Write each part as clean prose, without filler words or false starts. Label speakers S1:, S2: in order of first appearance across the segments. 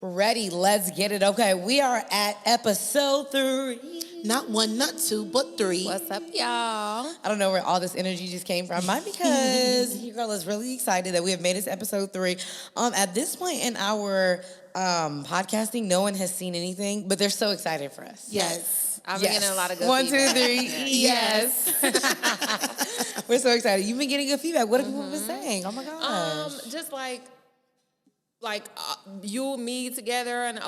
S1: Ready, let's get it. Okay, we are at episode 3.
S2: Not 1, not 2, but 3.
S3: What's up, y'all?
S1: I don't know where all this energy just came from. Mine because your girl is really excited that we have made this episode 3. At this point in our podcasting, no one has seen anything, but they're so excited for us.
S2: Yes.
S3: I've been getting a lot of good
S1: 1, 2,
S3: feedback.
S1: 3. Yes. We're so excited. You've been getting good feedback. What have people been saying? Oh my gosh.
S3: Just like you, me together, and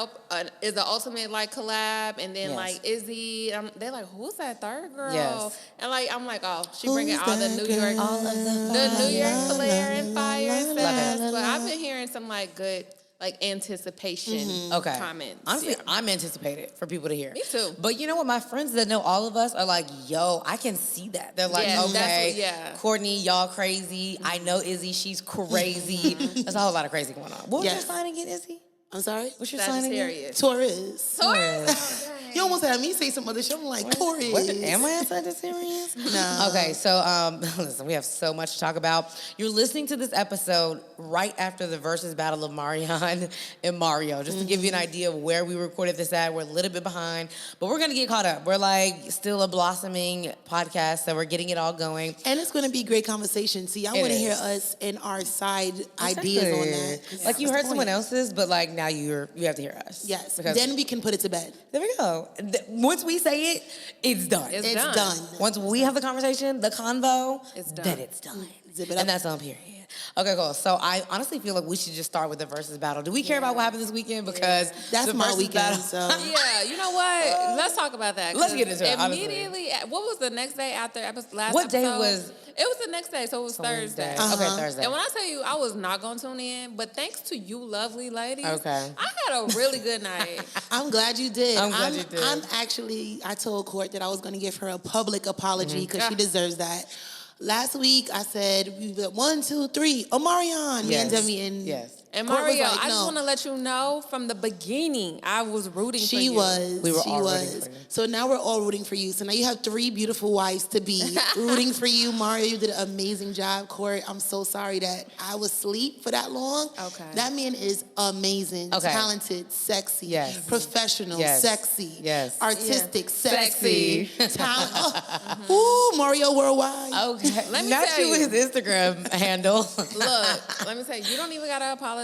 S3: is the ultimate like collab, and then
S1: Yes.
S3: like Izzy. They're like, who's that third girl?
S1: Yes.
S3: And like I'm like, oh, she
S2: Who's
S3: bringing all the
S2: that
S3: New
S2: girl?
S3: York,
S1: All of
S3: the New York flair and fire and
S1: la,
S3: sass.
S1: la,
S3: But I've been hearing some like good like anticipation
S1: Okay.
S3: comments.
S1: Honestly,
S3: Yeah.
S1: I'm anticipated for people to hear.
S3: Me too.
S1: But you know what? My friends that know all of us are like, yo, I can see that. They're like,
S3: Yeah, that's
S1: okay,
S3: what- yeah.
S1: Courtney, y'all crazy. I know Izzy, she's crazy. There's a whole lot of crazy going on. What was your
S2: Yes.
S1: sign again, Izzy?
S2: I'm sorry?
S1: What's your sign again?
S3: Sagittarius.
S2: Taurus.
S3: Taurus.
S2: You almost had me say some other shit. I'm like, Taurus.
S1: What? Am I outside the serious?
S2: No.
S1: Okay, so listen, we have so much to talk about. You're listening to this episode right after the Versus battle of Marion and Mario. Just to give you an idea of where we recorded this at, we're a little bit behind, but we're gonna get caught up. We're like still a blossoming podcast, so we're getting it all going.
S2: And it's going to be great conversation. See, I
S1: It
S2: want to
S1: is.
S2: hear us and our side ideas on that.
S1: Like you
S2: What's
S1: heard
S2: the
S1: someone
S2: point?
S1: else's, but like now you have to hear us.
S2: Yes.
S1: Because
S2: Then we can put it to bed.
S1: there we go. Once we say it, it's done.
S3: It's
S2: It's
S3: done.
S2: done.
S1: Once we have the conversation, the convo,
S3: It's done.
S1: then it's done.
S2: Zip it up.
S1: And that's on period. Okay, cool. So I honestly feel like we should just start with the Versus battle. Do we care about what happened this weekend? Because
S2: That's
S1: the
S2: my
S1: Versus
S2: weekend,
S1: battle-
S2: so.
S3: Yeah, you know what? Let's talk about that.
S1: Let's
S3: 'cause
S1: get into it, honestly.
S3: Immediately, what was the next day after last
S1: What day
S3: episode?
S1: was-
S3: It was the next day, so it was Thursday.
S1: Okay, Thursday.
S3: And when I tell you I was not going to tune in, but thanks to you lovely ladies,
S1: Okay.
S3: I had a really good night.
S2: I'm glad you did.
S1: I'm glad you did.
S2: I told Court that I was going to give her a public apology because she
S3: Yeah.
S2: deserves that. Last week, I said, we went 1, 2, 3, Omarion, me and
S1: Yes.
S2: Demi. And
S1: Yes.
S3: And
S2: Court was
S3: Mario,
S2: like,
S3: I just
S2: no.
S3: want to let you know from the beginning, I was rooting for
S2: She
S3: you.
S2: was.
S1: We were
S2: she
S1: all rooting
S2: was.
S1: for you.
S2: So now we're all rooting for you. So now you have 3 beautiful wives to be rooting for you. Mario, you did an amazing job. Court, I'm so sorry that I was asleep for that long.
S3: Okay.
S2: That man is amazing,
S1: Okay.
S2: talented, sexy,
S1: Yes.
S2: professional,
S1: Yes.
S2: sexy,
S1: Yes.
S2: artistic,
S1: Sexy.
S2: sexy, talent. Ooh, Mario Worldwide.
S1: Okay.
S3: Let me
S1: Not
S3: tell
S1: you
S3: you.
S1: his Instagram handle.
S3: Look, let me tell you, you don't even got to apologize.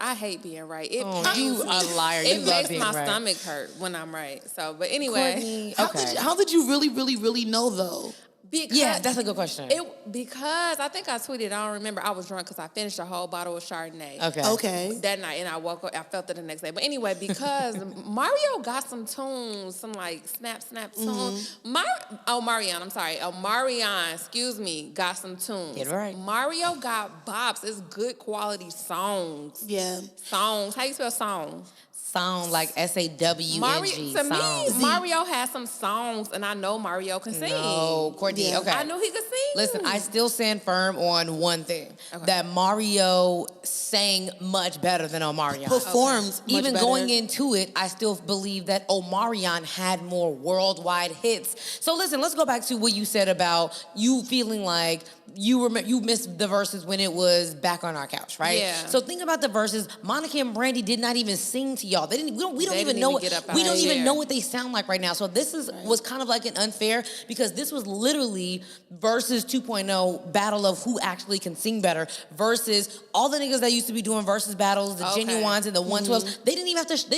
S3: I hate being right. It
S1: Oh, you
S3: pains me.
S1: a liar. You
S3: It
S1: love
S3: makes
S1: being
S3: my
S1: right.
S3: stomach hurt when I'm right. So, but anyway.
S1: Courtney,
S2: How did you really, really, really know though?
S3: Because
S1: Yeah, that's a good question.
S3: because I think I tweeted, I don't remember, I was drunk because I finished a whole bottle of Chardonnay.
S1: Okay.
S2: Okay.
S3: That night, and I woke up, I felt it the next day. But anyway, because Mario got some tunes, some like snap tunes. Marion, I'm sorry. Marion, excuse me, got some tunes.
S1: Get it right.
S3: Mario got bops. It's good quality songs.
S2: Yeah.
S3: Songs. How you spell song?
S1: Sound like SAWNG.
S3: To me,
S1: sound.
S3: Mario has some songs, and I know Mario can sing.
S1: No, Courtney,
S2: Yeah.
S1: okay.
S3: I knew he could sing.
S1: Listen, I still stand firm on one thing.
S3: Okay.
S1: That Mario sang much better than Omarion.
S2: Performed much
S1: Even
S2: better.
S1: going into it, I still believe that Omarion had more worldwide hits. So listen, let's go back to what you said about you feeling like you missed the verses when it was back on our couch, right?
S3: Yeah.
S1: So think about the verses. Monica and Brandy did not even sing to y'all. We don't
S3: They
S1: even
S3: didn't
S1: know
S3: even get up out
S1: we don't
S3: of
S1: even
S3: there.
S1: know what they sound like right now. So this was kind of like an unfair because this was literally versus 2.0 battle of who actually can sing better versus all the niggas that used to be doing versus battles, the
S3: Okay.
S1: Genuines and the 112s. They didn't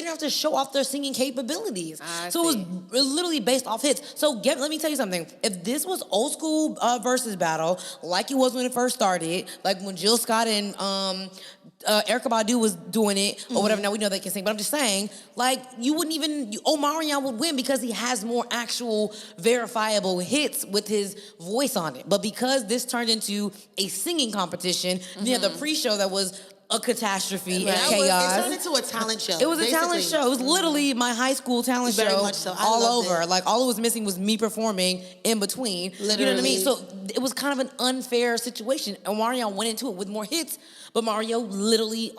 S1: have to show off their singing capabilities.
S3: I
S1: So it
S3: see.
S1: was literally based off hits. So let me tell you something. If this was old school versus battle, like it was when it first started, like when Jill Scott and Erykah Badu was doing it or whatever. Now we know they can sing, but I'm just saying, like you wouldn't even Omarion would win because he has more actual verifiable hits with his voice on it. But because this turned into a singing competition, you had the pre-show that was a catastrophe and
S3: Right.
S2: It
S1: chaos.
S2: turned into a talent show.
S1: It was a talent
S2: basically.
S1: show. It was literally my high school talent
S2: Very
S1: show
S2: much so. I
S1: all
S2: loved
S1: over.
S2: it.
S1: Like all it was missing was me performing in between. You know what I mean?
S2: Literally.
S1: So it was kind of an unfair situation. And Mario went into it with more hits, but Mario literally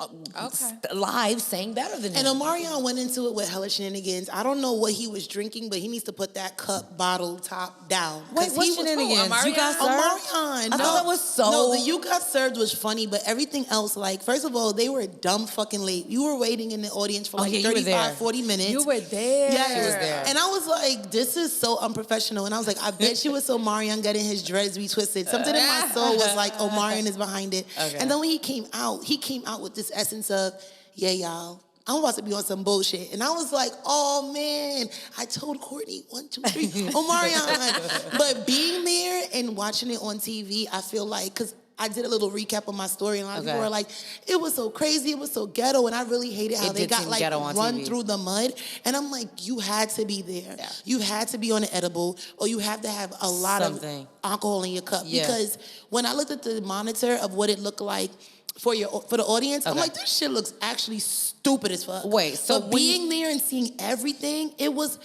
S1: live sang better than him.
S2: And Omarion went into it with hella shenanigans. I don't know what he was drinking, but he needs to put that cup bottle top down. 'Cause
S1: Wait, what
S2: he was-
S1: shenanigans?
S3: Omarion?
S1: You got served?
S2: Omarion.
S1: I thought that was so...
S2: No, the You Got Served was funny, but everything else, like, first first of all, they were dumb fucking late. You were waiting in the audience for like
S1: yeah, you were
S2: 35,
S1: there.
S2: 40 minutes.
S3: You were there.
S2: Yeah.
S1: She was there.
S2: And I was like, this is so unprofessional. And I was like, I bet you it's Omarion getting his dreads retwisted. Something in my soul was like, Omarion is behind it.
S1: Okay.
S2: And then when he came out with this essence of, yeah, y'all, I'm about to be on some bullshit. And I was like, oh, man, I told Courtney, 1, 2, 3, Omarion. But being there and watching it on TV, I feel like, because I did a little recap of my story, and a lot of people were like, it was so crazy, it was so ghetto, and I really hated how they got, like, run
S1: TV.
S2: through the mud. And I'm like, you had to be there. Yeah. You had to be on the edible, or you have to have a lot of alcohol in your cup. Yeah. Because when I looked at the monitor of what it looked like for the audience, I'm like, this shit looks actually stupid as fuck.
S1: Wait, so
S2: but being there and seeing everything, it was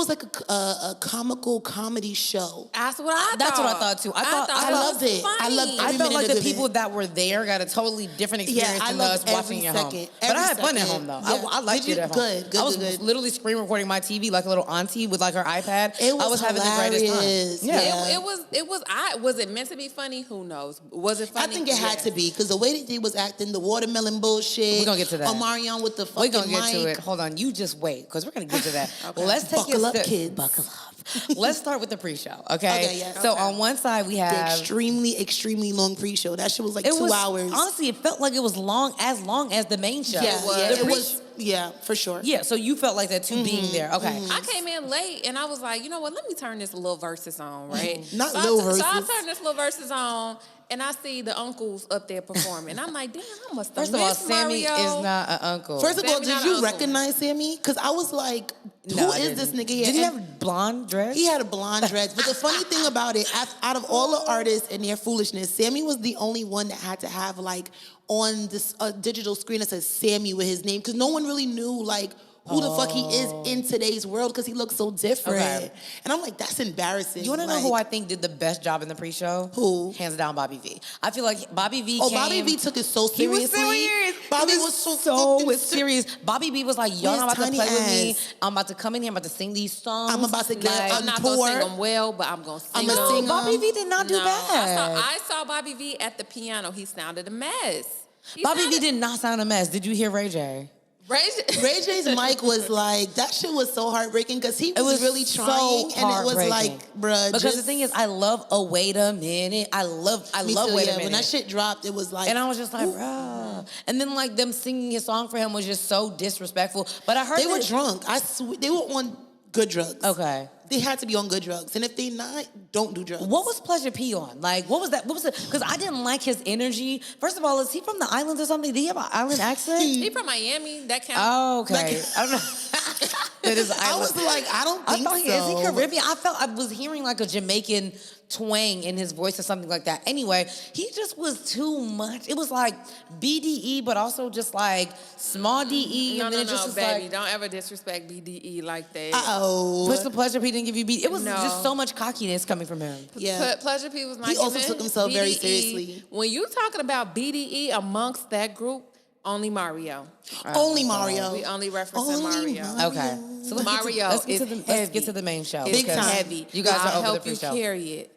S2: like a comical comedy show.
S3: That's what I thought.
S1: That's what I thought too.
S2: I loved it.
S3: Funny.
S2: I loved
S1: I felt like the people
S2: it.
S1: that were there got a totally different experience than us watching at home. But I had fun at home though.
S2: Yeah.
S1: I liked it at home.
S2: Good.
S1: I was literally screen recording my TV like a little auntie with like her iPad.
S2: I was
S1: having the greatest time.
S3: Yeah. Was it meant to be funny? Who knows? Was it funny?
S2: I think it had to be, because the way that they was acting, the watermelon bullshit.
S1: We're gonna get to that.
S2: Omarion with the fucking
S1: We're gonna get
S2: mic.
S1: to it. Hold on, you just wait, because we're gonna get to that.
S2: Okay.
S1: Let's take
S2: Buckle up,
S1: step.
S2: kids.
S1: Buckle up. Let's start with the pre-show, okay?
S2: Okay, yes.
S1: So
S2: Okay.
S1: on one side we have
S2: The extremely long pre-show. That shit was like 2 hours.
S1: Honestly, it felt like it was long as the main show.
S2: It was. Yeah, for sure.
S1: Yeah, so you felt like that too, being there. Okay.
S3: I came in late and I was like, you know what? Let me turn this little Versus on, right?
S2: Not
S3: so
S2: little
S3: So I
S2: Versus.
S3: turned this little Versus on, and I see the uncles up there performing. I'm like, damn, I must have
S1: First of all,
S3: missed
S1: Sammy
S3: Mario.
S1: is not an uncle.
S2: First of all,
S3: Sammy
S2: did
S3: not
S2: you
S3: uncle.
S2: recognize Sammy? Because I was like,
S1: No,
S2: who
S1: I
S2: is this
S1: didn't.
S2: nigga here?
S1: Did he
S2: And
S1: have blonde dreads?
S2: he had a blonde dreads. But the funny thing about it, out of all the artists and their foolishness, Sammy was the only one that had to have like on this digital screen that says Sammy with his name, because no one really knew like who the fuck he is in today's world, because he looks so different.
S1: Okay.
S2: And I'm like, that's embarrassing.
S1: You want to know
S2: Like,
S1: who I think did the best job in the pre-show?
S2: Who?
S1: Hands down, Bobby V. I feel like Bobby V.
S2: Bobby V took it so
S1: He
S2: seriously.
S1: was serious.
S2: Bobby
S1: He
S2: was so fucking
S1: serious. Bobby B was like, y'all
S2: With
S1: not about to
S2: his
S1: play
S2: tiny
S1: with me.
S2: ass.
S1: I'm about to come in here. I'm about to sing these songs.
S2: I'm about to get
S1: Like,
S3: I'm not
S2: tour.
S3: gonna sing them well, but I'm gonna sing
S2: I'ma
S3: them.
S2: sing 'em.
S1: Bobby V did not do
S3: No,
S1: bad.
S3: I saw Bobby V at the piano. He sounded a mess.
S1: Bobby V did not sound a mess. Did you hear Ray J?
S2: Ray J's mic was like, that shit was so heartbreaking, because he was really
S1: so
S2: trying, and it was
S1: heartbreaking.
S2: like, bruh,
S1: Because
S2: just,
S1: the thing is, I love "Oh Wait a Minute." I love
S2: me
S1: Wait
S2: too,
S1: a
S2: yeah.
S1: Minute.
S2: When that shit dropped, it was like,
S1: And I was just like, bruh. And then like them singing his song for him was just so disrespectful. But I heard
S2: they were
S1: that-
S2: drunk. They were on good drugs.
S1: Okay.
S2: They had to be on good drugs, and if they not, don't do drugs.
S1: What was Pleasure P on? Like, what was that? What was it? Because I didn't like his energy. First of all, is he from the islands or something? Did he have an island accent?
S3: He from Miami. That counts.
S1: Oh, okay.
S2: Like-
S1: I don't know. That is
S2: I was like, I don't think so.
S1: Is he Caribbean? I was hearing like a Jamaican twang in his voice or something like that. Anyway, he just was too much. It was like BDE, but also just like small DE.
S3: No,
S1: and then
S3: no,
S1: it just
S3: no,
S1: was
S3: baby.
S1: like,
S3: Don't ever disrespect BDE like that.
S2: Uh-oh.
S1: Push the Pleasure P didn't give you BDE. It was
S3: No.
S1: just so much cockiness coming from him.
S2: Yeah.
S3: Pleasure P was not
S2: He also
S3: giving
S2: took himself very
S3: BDE.
S2: seriously.
S3: When you talking about BDE amongst that group, only Mario.
S2: Only Mario.
S3: We only referencing
S2: Only
S3: Mario.
S2: Mario.
S1: Okay. So let's
S3: Mario
S1: let's get to
S3: is
S1: the, let's
S3: heavy.
S1: get to the main show.
S3: It's
S2: Big time.
S3: heavy.
S1: You guys
S3: I'll
S1: are over
S3: help
S1: the
S3: you
S1: pre-show.
S3: carry it.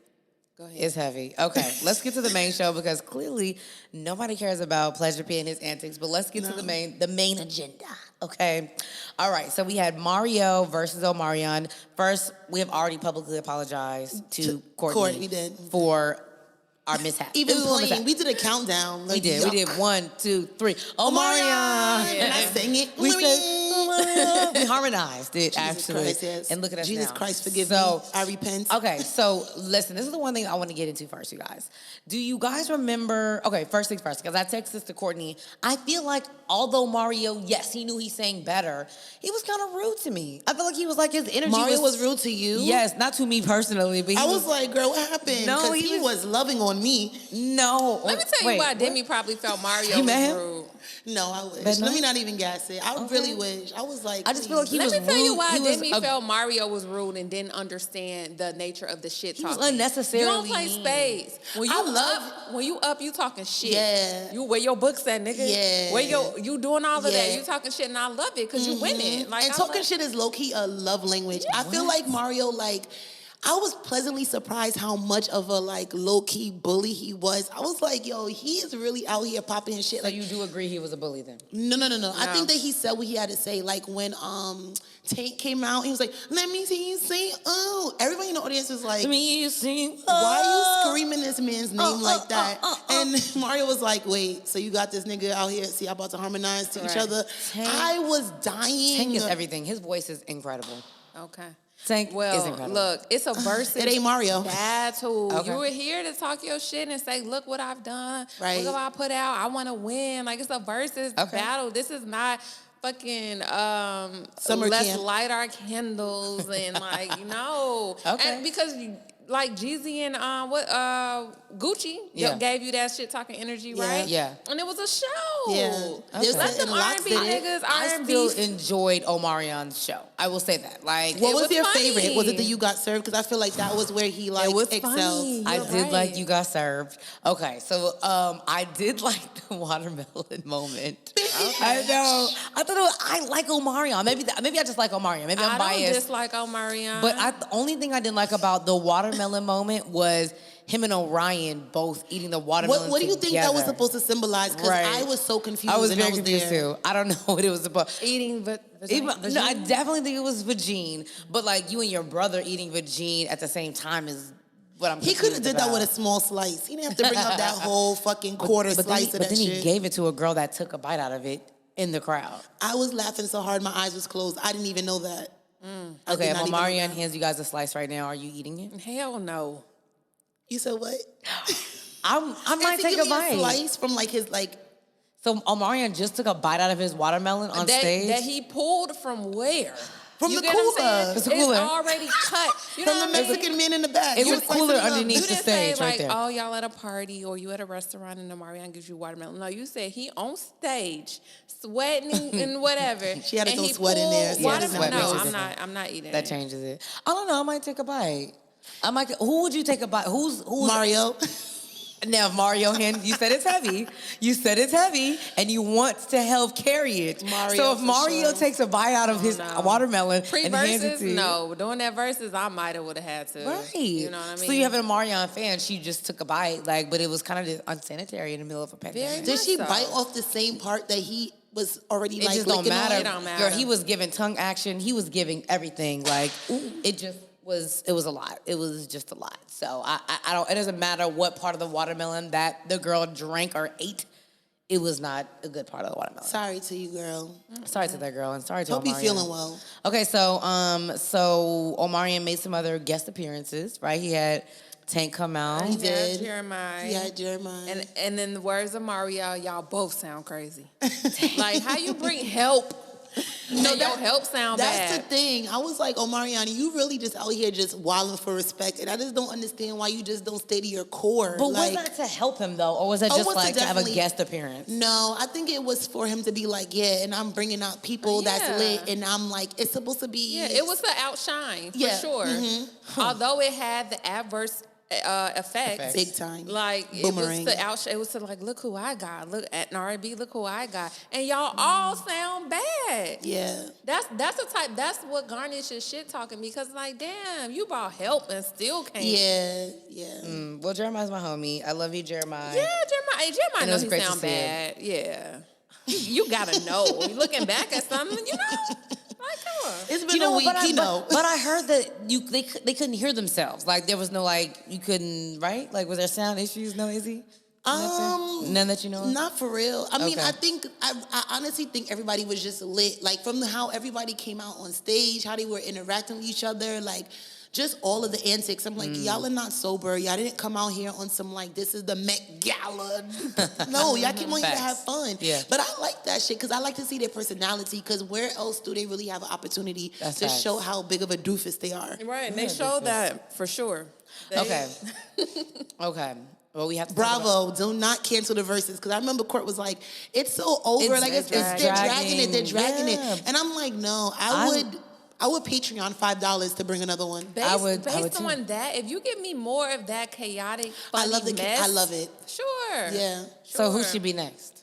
S3: Go ahead.
S1: It's heavy. Okay, let's get to the main show, because clearly nobody cares about Pleasure P and his antics. But let's get to the main agenda. Okay. All right. So we had Mario versus Omarion. First, we have already publicly apologized to Courtney
S2: we did.
S1: for our mishap.
S2: Even
S1: It was a little
S2: playing,
S1: mishap.
S2: we did a countdown.
S1: We
S2: Like,
S1: did. We did 1, 2, 3. Omarion.
S2: And I sang it.
S1: We
S2: Omarion.
S1: said, we harmonized it,
S2: Jesus
S1: actually.
S2: Christ, yes.
S1: And look at us
S2: Jesus
S1: now.
S2: Christ, forgive
S1: So,
S2: me. I repent.
S1: Okay, so listen, this is the one thing I want to get into first, you guys. Do you guys remember, okay, first things first, because I texted this to Courtney. I feel like although Mario, yes, he knew he sang better, he was kind of rude to me. I feel like he was like, his energy
S2: Mario was rude to you?
S1: Yes, not to me personally, but he
S2: I was like, girl, what happened?
S1: No,
S2: Because
S1: he
S2: he was loving on me.
S1: no.
S3: Let me tell
S1: Wait,
S3: you why
S1: what?
S3: Demi probably felt Mario
S1: You
S3: was
S1: met him?
S3: rude.
S2: No, I wish.
S1: But
S2: Let
S1: no?
S2: me not even gas it. I really wish. I was like,
S1: I just feel like he
S3: Let
S1: was
S3: me tell you
S1: rude.
S3: why
S1: He was
S3: Demi felt Mario was rude and didn't understand the nature of the shit
S1: was
S3: talking.
S1: unnecessarily
S3: You don't play
S1: mean.
S3: spades. When you
S2: I love-
S3: you talking shit.
S2: Yeah.
S3: You where your books at, nigga.
S2: Yeah.
S3: Where you doing all of that.
S2: Yeah.
S3: You talking shit and I love it because you winning. Like
S2: and
S3: I
S2: talking
S3: love-
S2: shit is low key a love language. I feel like Mario, like, I was pleasantly surprised how much of a like low key bully he was. I was like, yo, he is really out here popping his shit.
S1: So
S2: Like,
S1: you do agree he was a bully then?
S2: no. I think that he said what he had to say. Like when Tank came out, he was like, "Let me see you sing." Oh, everybody in the audience was like,
S1: Let me sing.
S2: "Why are you screaming this man's name like that?" And Mario was like, "Wait, so you got this nigga out here? See, I'm about to harmonize to each other."
S1: Tank-
S2: I was dying.
S1: Tank is everything. His voice is incredible.
S3: Okay.
S1: Tank is
S3: Well,
S1: incredible.
S3: look, it's a versus
S2: It ain't Mario.
S3: battle.
S1: Okay.
S3: You were here to talk your shit and say, look what I've done.
S2: Right.
S3: Look what I put out. I want to win. Like, it's a versus battle. This is not fucking
S2: Summer
S3: let's
S2: camp.
S3: light our candles and like, no.
S1: Okay.
S3: And because like Jeezy and Gucci gave you that shit talking energy, right?
S1: Yeah.
S3: And it was a show.
S2: Yeah.
S1: Okay.
S3: Let them R&B niggas
S1: I
S3: R&B.
S1: still enjoyed Omarion's show. I will say that. Like,
S2: What was
S3: was
S2: your
S3: funny.
S2: favorite? Was it the You Got Served? Because I feel like that was where he like
S3: was
S2: excelled.
S3: funny.
S1: I
S3: You're
S1: did like
S3: right.
S1: You Got Served. Okay, so I did like the watermelon moment. I know. I thought I like Omarion. Maybe I just like Omarion. Maybe I'm
S3: I
S1: biased.
S3: don't dislike Omarion.
S1: But the only thing I didn't like about the watermelon moment was him and Orion both eating the watermelon
S2: What do you think that was
S1: together.
S2: supposed to symbolize? Because
S1: Right.
S2: I was so confused.
S1: I was
S2: and
S1: very
S2: I was
S1: confused
S2: there.
S1: too. I don't know what it was supposed.
S3: Eating
S1: No, I definitely think it was vagine. But like you and your brother eating vagine at the same time is what I'm.
S2: He could have did that with a small slice. He didn't have to bring up that whole fucking quarter slice of that
S1: then
S2: shit.
S1: he gave it to a girl that took a bite out of it in the crowd.
S2: I was laughing so hard my eyes was closed. I didn't even know that. I
S1: Okay,
S2: did
S1: if
S2: not even know
S1: Omarion
S2: that.
S1: hands you guys a slice right now, are you eating it?
S3: Hell no.
S2: You said what?
S1: I might
S2: Is he
S1: take a
S2: giving me
S1: bite.
S2: slice from like his like.
S1: So Omarion just took a bite out of his watermelon on stage.
S3: That he pulled from where?
S2: From
S3: You
S2: the
S3: get what I'm saying?
S2: cooler.
S1: It's a cooler.
S3: It's already cut. You know
S2: From
S3: what
S2: the
S3: I mean?
S2: Mexican man in the back.
S1: It
S2: You
S1: was
S2: slicing
S1: cooler
S2: it up.
S1: underneath
S3: You
S1: the
S3: didn't say
S1: stage right
S3: like,
S1: there.
S3: oh, y'all at a party or you at a restaurant and the Marianne gives you watermelon. No, you said he on stage sweating and whatever.
S2: She had to
S3: and
S2: throw
S3: he
S2: sweat in there.
S3: pulled
S2: Yeah,
S3: watermelon.
S1: sweat
S3: No,
S1: makes it
S3: I'm
S1: different.
S3: not. I'm not eating
S1: That
S3: it.
S1: changes it. I don't know. I might take a bite. I might. Who would you take a bite? Who's
S2: Mario.
S1: Now, Mario, you said it's heavy. You said it's heavy, and you want to help carry it.
S2: Mario,
S1: so if
S2: for
S1: Mario
S2: sure.
S1: takes a bite out of his
S3: no.
S1: watermelon and hands it
S3: Pre-verses,
S1: to you,
S3: no. Doing that verses, I might have would have had to.
S1: right?
S3: You know what I mean?
S1: So you have a Marion fan. She just took a bite, like, but it was kind of just unsanitary in the middle of a pandemic.
S3: Very
S2: Did she
S3: so.
S2: bite off the same part that he was already
S1: It
S2: like
S1: just don't
S2: licking
S1: matter.
S2: on?
S3: It don't matter.
S1: Girl, he was giving tongue action. He was giving everything. Like it just was. It was a lot. It was just a lot. So I don't. It doesn't matter what part of the watermelon that the girl drank or ate. It was not a good part of the watermelon.
S2: Sorry to you, girl.
S1: Sorry to that girl, and sorry to
S2: Hope you
S1: Omarion.
S2: feeling well.
S1: Okay, so Omarion made some other guest appearances, right? He had Tank come out.
S2: He did.
S3: Jeremiah.
S2: Yeah, Jeremiah.
S3: And in the words of Mario, y'all both sound crazy. Like, how you bring help? No, your help sound
S2: That's
S3: bad.
S2: the thing. I was like, Omarion, you really just out here just wilding for respect. And I just don't understand why you just don't stay to your core.
S1: But
S2: like,
S1: was that to help him though, or was that just
S2: was
S1: like to have a
S2: definitely-
S1: guest appearance?
S2: No, I think it was for him to be like, yeah, and I'm bringing out people that's
S3: Yeah.
S2: lit. And I'm like, it's supposed to be.
S3: Yeah, it was to outshine, for
S2: Yeah,
S3: sure. Although it had the adverse effects.
S2: Big time.
S3: Like,
S2: Boomerang.
S3: it was to outshine. It was to like, look who I got. Look at an R&B, look who I got. And y'all all sound bad.
S2: Yeah.
S3: That's the type. That's what garnish is shit talking because like, damn, you brought help and still can't.
S2: Yeah. Yeah.
S1: Well, Jeremiah's my homie. I love you, Jeremiah.
S3: Yeah, Jeremiah.
S1: And it
S3: Jeremiah knows
S1: was
S3: he
S1: great to
S3: sound
S1: see him.
S3: bad. Yeah, you gotta know. You looking back at something, you know. Like, come on.
S2: It's been a week,
S1: but I heard that they couldn't hear themselves. Like there was no you couldn't, right? Like was there sound issues? No, Izzy? None that you know of?
S2: Not for real. I mean,
S1: Okay.
S2: I honestly think everybody was just lit. Like from how everybody came out on stage, how they were interacting with each other, like just all of the antics. I'm like, y'all are not sober. Y'all didn't come out here on some like, this is the Met Gala. No, y'all came out here to have fun.
S1: Yeah.
S2: But I like that shit because I like to see their personality because where else do they really have an opportunity
S1: That's
S2: to
S1: facts.
S2: show how big of a doofus they are?
S3: Right, and they showed that for sure.
S1: Okay. Okay. Well, we have to talk about-
S2: Bravo, do not cancel the verses. Because I remember Court was like, it's so over.
S1: It's-
S2: Like,
S1: it's
S2: they're dragging it. They're dragging
S1: Yeah.
S2: it. And I'm like, no, I would Patreon $5 to bring another one.
S3: Based,
S1: would
S3: based
S1: too.
S3: on that, if you give me more of that chaotic, funny
S2: I love
S3: mess,
S2: I love it.
S3: Sure.
S2: Yeah.
S1: So who
S3: Sure.
S1: should be next?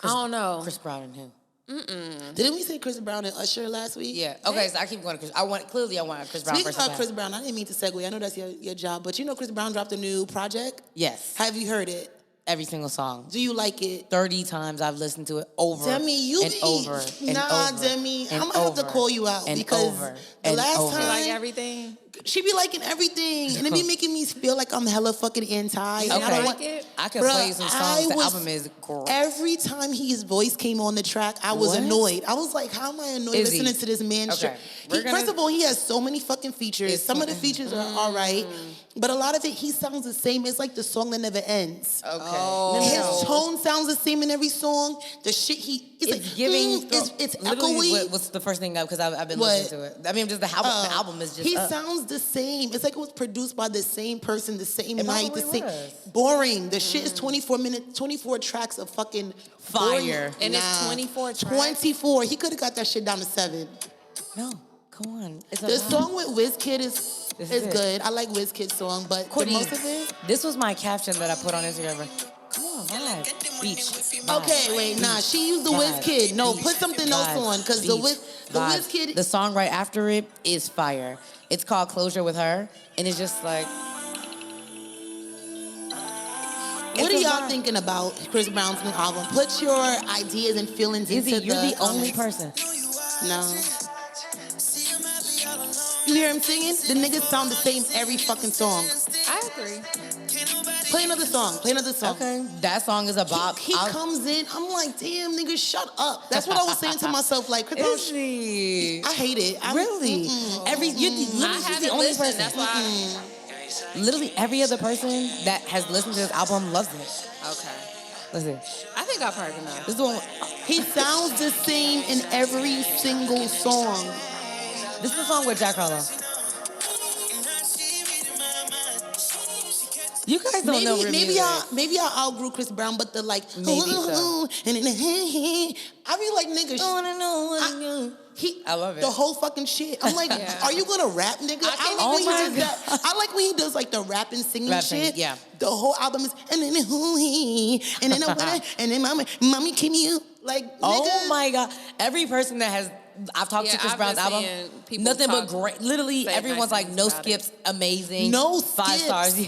S3: I don't know.
S1: Chris Brown and who?
S2: Didn't we say Chris Brown and Usher last week?
S1: Yeah. Okay, so I keep going to Chris. I want Chris Brown
S2: Speaking
S1: versus
S2: about Chris Brown, I didn't mean to segue. I know that's your job, but you know Chris Brown dropped a new project?
S1: Yes.
S2: Have you heard it?
S1: Every single song.
S2: Do you like it?
S1: 30 times I've listened to it over
S2: Demi, you
S1: and
S2: be,
S1: over and
S2: nah,
S1: over.
S2: Demi,
S1: and
S2: I'm gonna have to
S1: over
S2: call you out
S1: and
S2: because
S1: over
S2: the
S1: and
S2: last
S1: over.
S3: You
S2: time
S3: like everything?
S2: she be liking everything, and it be making me feel like I'm hella fucking anti. And I
S1: Okay.
S2: don't
S3: like
S2: want
S3: it?
S1: I can
S2: Bruh,
S1: play you some songs. The album is great.
S2: Every time his voice came on the track, I was
S1: What?
S2: annoyed. I was like, how am I annoyed
S1: Izzy.
S2: listening to this man?
S1: Okay. We're gonna-
S2: First of all, he has so many fucking features. Some of the features are all right, but a lot of it, he sounds the same. It's like the song that never ends.
S1: Okay.
S3: Oh.
S2: His tone sounds the same in every song. The shit he's
S1: It's
S2: like
S1: giving.
S2: it's
S1: literally
S2: echoey.
S1: what's the first thing up? Because I've been
S2: What?
S1: listening to it. I mean, just the album is just.
S2: He
S1: up.
S2: sounds the same. It's like it was produced by the same person, the same
S1: It
S2: night, the
S1: probably
S2: same.
S1: was.
S2: Boring. The shit is 24 minutes, 24 tracks of fucking
S1: Fire.
S2: boring.
S3: And it's 24 tracks?
S2: 24. He could have got that shit down to 7.
S1: No, come on. It's a
S2: The
S1: vibe.
S2: song with Wizkid is
S1: This is it.
S2: good. I like Wizkid's song, but
S1: Courtney,
S2: the most of it.
S1: This was my caption that I put on Instagram. Come on, vibe. Beach. Vibe.
S2: Okay, wait, nah. She used the
S1: Vibe.
S2: Wizkid. No,
S1: Beach.
S2: put something else
S1: Vibe.
S2: on, because
S1: Beach.
S2: the
S1: Vibe.
S2: Wizkid.
S1: The song right after it is fire. It's called Closure with Her, and it's just like.
S2: What are
S1: it's a
S2: y'all
S1: vibe.
S2: thinking about Chris Brown's new album? Put your ideas and feelings
S1: Izzy,
S2: into
S1: you're the only
S2: comments.
S1: person.
S2: No. You hear him singing? The niggas sound the same every fucking song.
S3: I agree.
S2: Play another song. Play another song.
S1: Okay, that song is a bop.
S2: He comes in, I'm like, damn, nigga, shut up. That's what I was saying to myself. Like, Chris Brown,
S1: Izzy.
S2: I hate it.
S1: Really? You're
S3: I
S1: literally she's the
S3: haven't
S1: only
S3: listened.
S1: person.
S3: That's why.
S1: Literally every other person that has listened to this album loves it.
S3: Okay.
S1: Listen,
S3: I think I've heard enough.
S1: this is the one.
S2: He sounds the same in every single song.
S1: This is the song with Jack Harlow. You guys don't know
S2: Maybe I outgrew Chris Brown, but the like,
S1: Maybe so.
S2: and then I be like, nigga,
S1: I love it.
S2: The whole fucking shit. I'm like,
S3: Yeah.
S2: are you gonna rap, nigga?
S3: can't
S2: I like when
S1: even-
S2: he does that. I like when he does like the rapping, singing
S1: Rap
S2: shit.
S1: singing, yeah.
S2: The whole album is and then and then and then mommy can you like
S1: Oh
S2: nigga.
S1: my God. Every person that has, I've talked to
S3: Yeah,
S1: Chris
S3: I've
S1: Brown's
S3: been
S1: album,
S3: seeing people
S1: nothing but
S3: talk-
S1: great. Literally,
S3: say
S1: everyone's
S3: nice
S1: like, no
S3: things about it.
S1: skips, amazing.
S2: No
S1: 5
S2: skips.
S1: stars.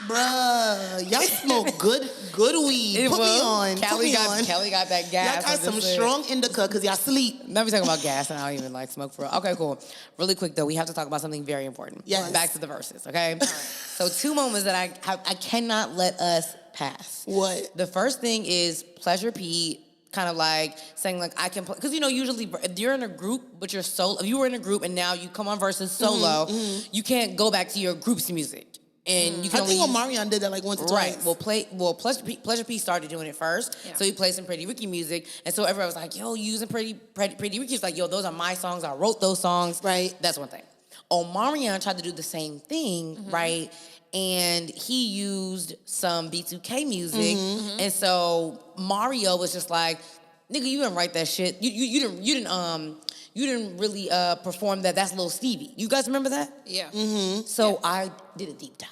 S2: Bruh, y'all smoke good weed.
S1: It
S2: Put me
S1: will.
S2: on. Put
S1: Kelly
S2: me on.
S1: Kelly got that gas.
S2: Y'all got
S1: I
S2: some
S1: just said.
S2: strong indica because y'all sleep.
S1: Now we talking about gas, and I don't even like smoke for real. Okay, cool. Really quick though, we have to talk about something very important.
S2: Yes.
S1: Back to the verses, okay? So 2 moments that I cannot let us pass.
S2: What?
S1: The first thing is Pleasure P, kind of like saying like I can play, because you know usually if you're in a group but you're solo, if you were in a group and now you come on versus solo, you can't go back to your group's music. And you can
S2: I
S1: only
S2: think
S1: use-
S2: Omarion did that like once or
S1: Right.
S2: twice.
S1: Well, Pleasure P started doing it first,
S3: Yeah.
S1: so he played some Pretty Ricky music, and so everyone was like, "Yo, you using Pretty Ricky?" He's like, "Yo, those are my songs. I wrote those songs."
S2: Right.
S1: That's one thing. Omarion tried to do the same thing, right? And he used some B2K music, and so Mario was just like, "Nigga, you didn't write that shit. You didn't really perform that. That's Lil Stevie. You guys remember that?"
S3: Yeah.
S1: So I did a deep dive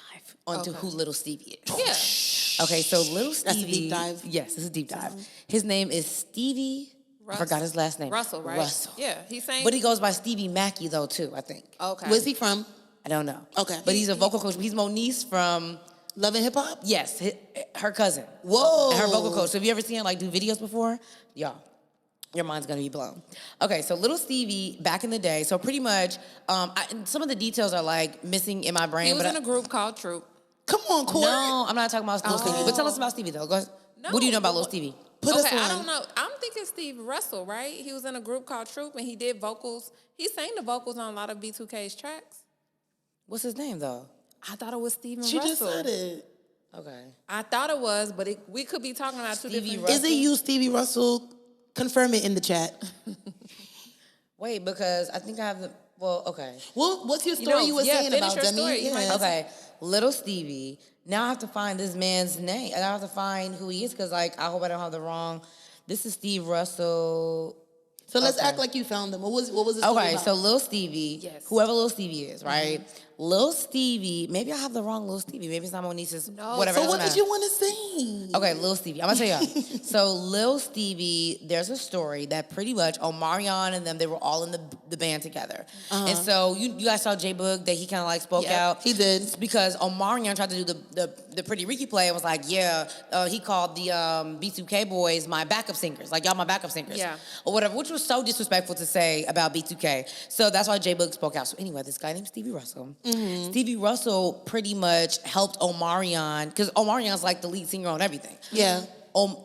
S1: onto
S3: Okay.
S1: who Little Stevie is.
S3: Yeah.
S1: Okay, so Little
S2: That's a
S1: Stevie.
S2: deep dive.
S1: Yes, it's a deep dive. His name is Stevie. I forgot his last name.
S3: Russell, right?
S1: Russell.
S3: Yeah, he's saying.
S1: But he goes by Stevie Mackey though too, I think.
S3: Okay.
S2: Where's he from?
S1: I don't know.
S2: Okay.
S1: But he's a vocal coach. He's Moniece from
S2: Love and Hip Hop?
S1: yes, her cousin.
S2: Whoa.
S1: And her vocal coach. So have you ever seen her like do videos before? Y'all. Your mind's gonna be blown. Okay, so Little Stevie back in the day. So pretty much, and some of the details are like missing in my brain.
S3: He was
S1: but
S3: in a group called Troop.
S2: Come on, Court.
S1: No, I'm not talking about Lil Stevie. But tell us about Stevie though. Go ahead.
S3: No,
S1: What do you know about Lil
S3: but-
S1: Stevie?
S2: Put us
S3: Okay, I
S2: on.
S3: don't know. I'm thinking Steve Russell, right? He was in a group called Troop and he did vocals. He sang the vocals on a lot of B2K's tracks.
S1: What's his name though?
S3: I thought it was Steven
S2: She
S3: Russell.
S2: just said it.
S1: Okay.
S3: I thought it was, but we could be talking about two
S1: Stevie
S3: different.
S1: Russell.
S2: Is it you, Stevie Russell? Confirm it in the chat.
S1: Wait, because I think I have the. Well, okay.
S2: What's your story you,
S3: know,
S2: were
S3: yeah,
S2: saying
S3: finish
S2: about
S3: your
S2: Demi?
S3: story. You might-
S1: Okay. Little Stevie. Now I have to find this man's name. And I have to find who he is because, like, I hope I don't have the wrong. This is Steve Russell.
S2: So let's
S1: Okay.
S2: act like you found them. What was the story
S1: Okay,
S2: about?
S1: so Lil Stevie,
S3: Yes.
S1: whoever Lil Stevie is, right? Lil Stevie, maybe I have the wrong Lil Stevie. Maybe it's not Monique's,
S3: No.
S1: whatever.
S2: So
S1: it
S2: what
S1: doesn't
S2: did
S1: matter.
S2: you want to sing?
S1: Okay, Lil Stevie. I'm gonna tell y'all. So Lil Stevie, there's a story that pretty much Omarion and them, they were all in the band together. And so you guys saw J Boog that he kind of like spoke
S3: Yep,
S1: out.
S2: he did.
S1: It's because Omarion tried to do the Pretty Ricky play and was like, yeah, he called the B2K boys my backup singers, like y'all my backup singers,
S3: Yeah.
S1: or whatever, which was so disrespectful to say about B2K. So that's why J Boog spoke out. So anyway, this guy named Stevie Russell. Stevie Russell pretty much helped Omarion because Omarion's like the lead singer on everything.
S2: Yeah.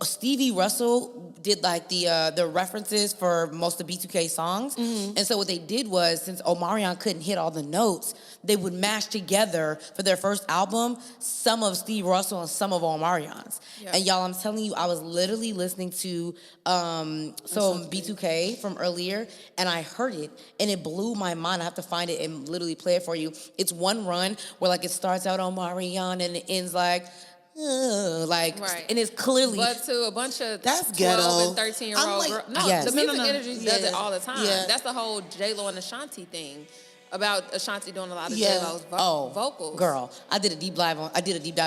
S1: Stevie Russell did like the references for most of B2K songs. And so what they did was, since Omarion couldn't hit all the notes, they would mash together for their first album some of Steve Russell and some of Omarion's.
S3: Yeah.
S1: And y'all, I'm telling you, I was literally listening to some B2K from earlier, and I heard it, and it blew my mind. I have to find it and literally play it for you. It's one run where like it starts out Omarion and it ends like,
S3: Right.
S1: and it's clearly
S3: But to a bunch of
S2: That's
S3: 12
S2: ghetto.
S3: and 13-year-old
S2: I'm like-
S3: girls. No,
S1: Yes.
S3: the
S2: No, no,
S3: music
S2: no.
S3: industry does it
S2: Yeah.
S3: all the time.
S2: Yeah.
S3: That's the whole J-Lo and Ashanti thing about Ashanti doing a lot of
S2: Yeah.
S3: J-Lo's vocals.
S1: Girl, I did a deep dive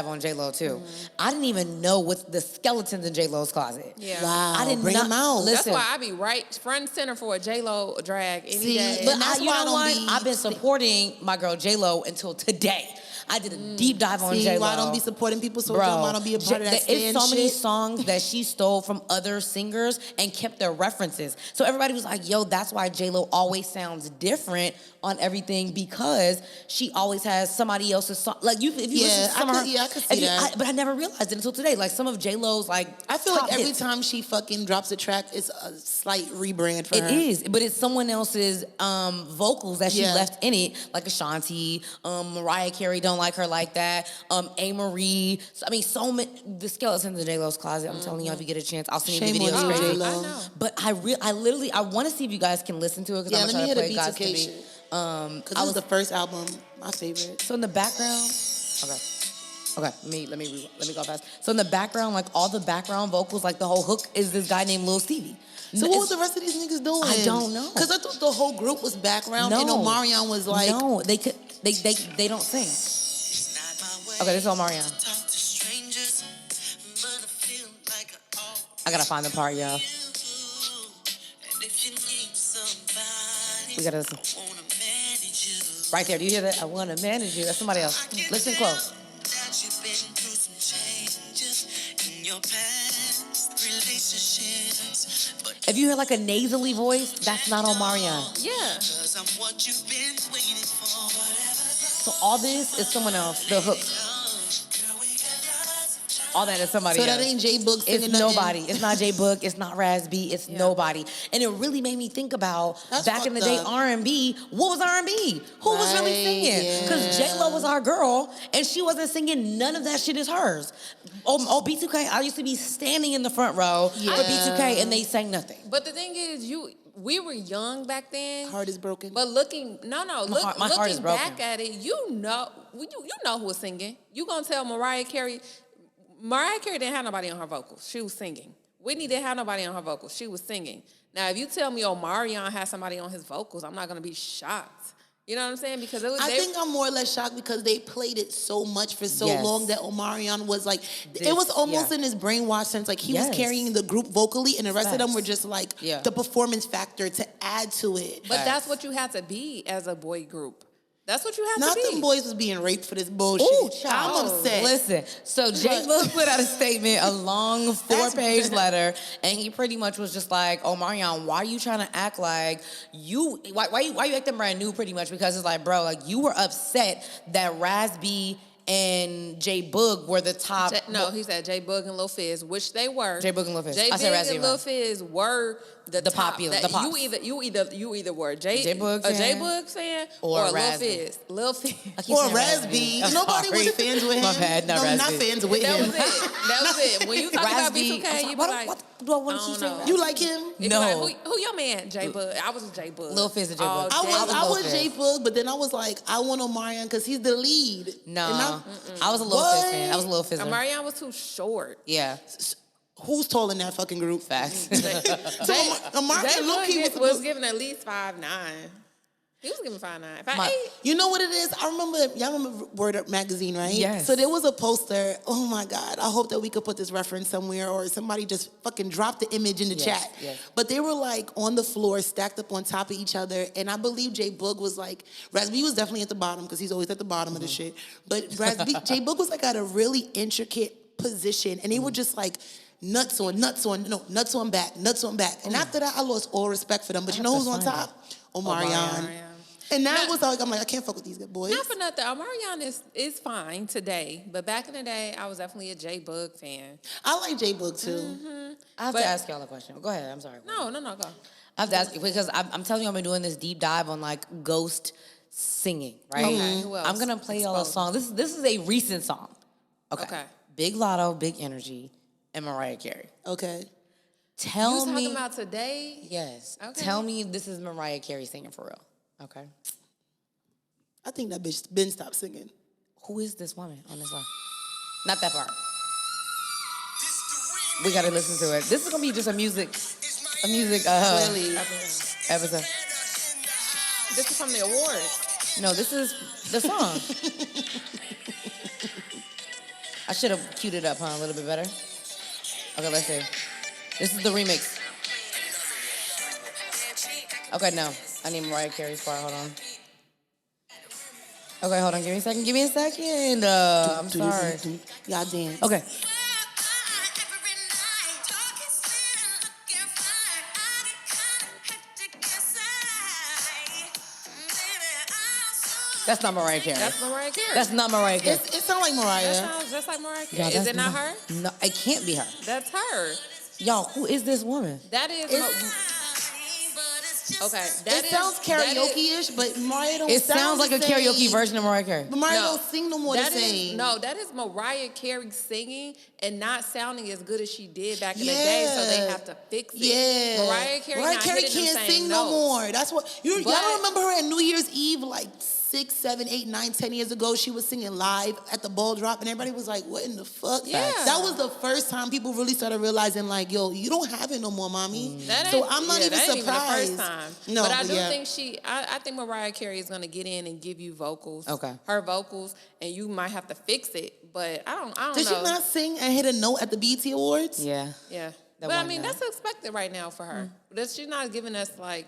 S1: on J-Lo too. I didn't even know what the skeletons in J-Lo's closet.
S3: Yeah.
S2: Wow.
S1: I did
S2: Bring
S1: not
S2: them out.
S3: That's
S1: listen.
S3: why I be right front and center for a J-Lo drag any
S2: See,
S3: day.
S1: But
S2: And that's
S1: you
S2: why I
S1: know
S2: don't
S1: what?
S2: be-
S1: I've been supporting my girl J-Lo until today. I did a deep dive on
S2: See,
S1: J-Lo.
S2: why I don't be supporting people so
S1: Bro,
S2: dumb? I don't be a part of that
S1: it's
S2: stand
S1: so many
S2: shit.
S1: songs that she stole from other singers and kept their references. So everybody was like, yo, that's why J-Lo always sounds different on everything, because she always has somebody else's song. Like, if you listen
S2: Yeah,
S1: to some
S2: I
S1: of
S2: could-
S1: her,
S2: yeah, I could see that.
S1: but I never realized it until today. Like, some of J-Lo's, like,
S2: I feel
S1: top
S2: like every
S1: hits.
S2: time she fucking drops a track, it's a slight rebrand for her.
S1: It is, but it's someone else's vocals that she
S2: Yeah.
S1: left in it, like Ashanti, Mariah Carey don't like her like that, A. Marie. So, I mean, so many, the skeletons in J-Lo's closet. I'm telling you, if you get a chance, I'll send you
S2: Shame
S1: the videos.
S2: on you,
S1: Crazy.
S2: J-Lo.
S3: I know.
S1: But I literally, I want to see if you guys can listen to it, because
S2: Yeah,
S1: I'm
S2: let me
S1: going to
S2: hear
S1: try
S2: the
S1: to play God's
S2: B2K
S1: to be.
S2: shit. Because this is the first album, my favorite.
S1: So in the background, okay, let me go fast. So in the background, like all the background vocals, like the whole hook is this guy named Lil Stevie.
S2: So what was the rest of these niggas doing?
S1: I don't know.
S2: Because I thought the whole group was background, and Omarion was like...
S1: no, they don't sing. Okay, this is Omarion. I gotta find the part, y'all. We gotta listen. Right there, do you hear that? I wanna manage you. That's somebody else. Listen close. If you hear like a nasally voice, that's not Omarion.
S3: Yeah.
S1: So all this is someone else. The hook. All that is somebody
S2: So
S1: else.
S2: that ain't J Boog singing
S1: It's
S2: nothing?
S1: nobody. It's not J Boog. It's not Raz B. It's nobody. And it really made me think about
S2: That's
S1: back in the day
S2: fucked up.
S1: R&B. What was R&B? Who was really
S2: Right,
S1: singing? Because
S2: yeah.
S1: J Lo was our girl, and she wasn't singing. None of that shit is hers. B2K. I used to be standing in the front row for B2K, and they sang nothing.
S3: But the thing is, we were young back then.
S2: Heart is broken.
S3: But looking,
S1: My heart is
S3: looking
S1: broken.
S3: back at it, you know who was singing. You gonna tell Mariah Carey didn't have nobody on her vocals. She was singing. Whitney didn't have nobody on her vocals. She was singing. Now, if you tell me Omarion has somebody on his vocals, I'm not gonna be shocked. You know what I'm saying? Because
S2: I think I'm more or less shocked because they played it so much for so
S1: Yes.
S2: long that Omarion was like,
S1: This-
S2: it was almost
S1: yeah.
S2: in his brainwash sense. Like he was
S1: Yes.
S2: carrying the group vocally and the rest of them
S1: Facts.
S2: were just like
S1: Yeah.
S2: the performance factor to add to it.
S3: But that's what you had to be as a boy group. That's what you had
S2: Not
S3: to be.
S2: them boys was being raped for this bullshit.
S1: Ooh,
S2: I'm
S1: child.
S2: upset.
S1: Listen, so J Boog put out a statement, a long 4-page letter, and he pretty much was just like, "Oh, Marion, why are you trying to act like you? Why you acting brand new? Pretty much because it's like, bro, like you were upset that Raz B and J Boog were the top.
S3: He said J Boog and Lil Fizz, which they were.
S1: J Boog and Lil Fizz.
S3: J
S1: I said
S3: Boog
S1: Razzie
S3: and Lil
S1: wrong.
S3: Fizz were the top.
S1: popular-
S3: That
S1: the pops.
S3: You either were
S1: J Boog
S3: a J
S1: fan
S3: Boog fan
S1: or
S3: Lil
S1: Razzie.
S3: Fizz. Lil Fizz.
S1: I keep
S2: Or
S1: saying
S2: Raz
S1: Raz
S2: B.
S1: I'm
S2: Nobody was
S1: sorry.
S2: fans with him.
S1: My bad, not
S2: no,
S1: Raz
S2: not
S1: B.
S2: fans with
S3: That was
S2: him.
S3: it. That was it. When you talk about
S1: B,
S3: B2K, you be like,
S1: what do I want to
S3: I
S1: keep
S3: don't
S1: saying?
S3: know.
S2: You like him?
S3: you be
S1: No.
S3: like, who your man? J Boog. I was a J Boog.
S1: Lil Fizz and J
S3: all
S1: Boog.
S2: I
S3: day
S2: was
S3: long.
S1: Lil
S2: J
S1: Fizz.
S2: Boog, but then I was like, I want Omarion because he's the lead.
S1: No,
S2: And
S1: I was a Lil
S2: What?
S1: Fizz fan. I was a Lil Fizz.
S3: Marion was too short.
S1: Yeah.
S2: Who's tall in that fucking group?
S1: Facts.
S2: So Omarion low-key
S3: was giving at least 5'9". He was giving 5'9". 5'8".
S2: You know what it is? Y'all remember Word Up magazine, right?
S1: Yes.
S2: So there was a poster. Oh my God. I hope that we could put this reference somewhere or somebody just fucking drop the image in the chat.
S1: Yes.
S2: But they were like on the floor, stacked up on top of each other. And I believe J Boog was like, Raz B was definitely at the bottom because he's always at the bottom of the shit. But J Boog was like at a really intricate position. And they were just like, nuts on back. And after that, I lost all respect for them. But you know who's on top? Omarion. And now it was like, I'm like, I can't fuck with these good boys.
S3: Not for nothing. Omarion is fine today, but back in the day, I was definitely a J Boog fan.
S2: I like J Boog too.
S3: Mm-hmm.
S1: I have to ask y'all a question. Go ahead. I'm sorry.
S3: No, go.
S1: I have to ask you because I'm telling you, I've been doing this deep dive on like ghost singing, right?
S3: Okay. Who else?
S1: I'm gonna play y'all a song. This is a recent song. Okay. Big Lotto, Big Energy, and Mariah Carey.
S2: Okay.
S1: Tell
S3: you
S1: me.
S3: talking about today?
S1: Yes.
S3: Okay.
S1: Tell me if this is Mariah Carey singing for real. Okay.
S2: I think that bitch been stopped singing.
S1: Who is this woman on this song? Not that part. We gotta listen to it. This is gonna be just a music
S2: Really?
S1: episode.
S3: This is from the awards.
S1: No, this is the song. I should have queued it up, huh? A little bit better. Okay, let's see. This is the remix. Okay, no. I need Mariah Carey's part. Hold on. Okay, hold on. Give me a second. I'm sorry.
S2: Y'all dance.
S1: Okay. That's not Mariah Carey.
S3: That's Mariah Carey.
S1: That's not Mariah Carey.
S2: It sounds like Mariah.
S3: That sounds just like Mariah Carey.
S1: Yeah,
S3: Is it not her?
S1: No, it can't be her.
S3: That's her.
S1: Y'all, who is this woman?
S3: That is. Okay.
S2: It sounds karaoke-ish, but Mariah don't
S1: It sounds like a karaoke
S2: same.
S1: version of Mariah Carey.
S2: But Mariah don't sing no more the same.
S3: That is Mariah Carey singing and not sounding as good as she did back in the day, so they have to fix it.
S2: Yeah.
S3: Mariah Carey
S2: can't
S3: them same
S2: sing
S3: notes.
S2: no more. That's what y'all
S3: But-
S2: don't remember her at New Year's Eve like 6, 7, 8, 9, 10 years ago. She was singing live at the ball drop, and everybody was like, "What in the fuck?"
S3: Yeah.
S2: That was the first time people really started realizing, like, "Yo, you don't have it no more, mommy." So I'm not even
S3: that ain't
S2: surprised.
S3: Even the first time.
S2: No,
S3: but I do
S2: yeah.
S3: think I think Mariah Carey is gonna get in and give you vocals.
S1: Okay.
S3: Her vocals, and you might have to fix it. But I don't
S2: Did
S3: know.
S2: she not sing and hit a note at the BET Awards?
S1: Yeah.
S3: Yeah.
S1: That
S3: But I
S1: one
S3: mean,
S1: night.
S3: that's expected right now for her. She's not giving us like,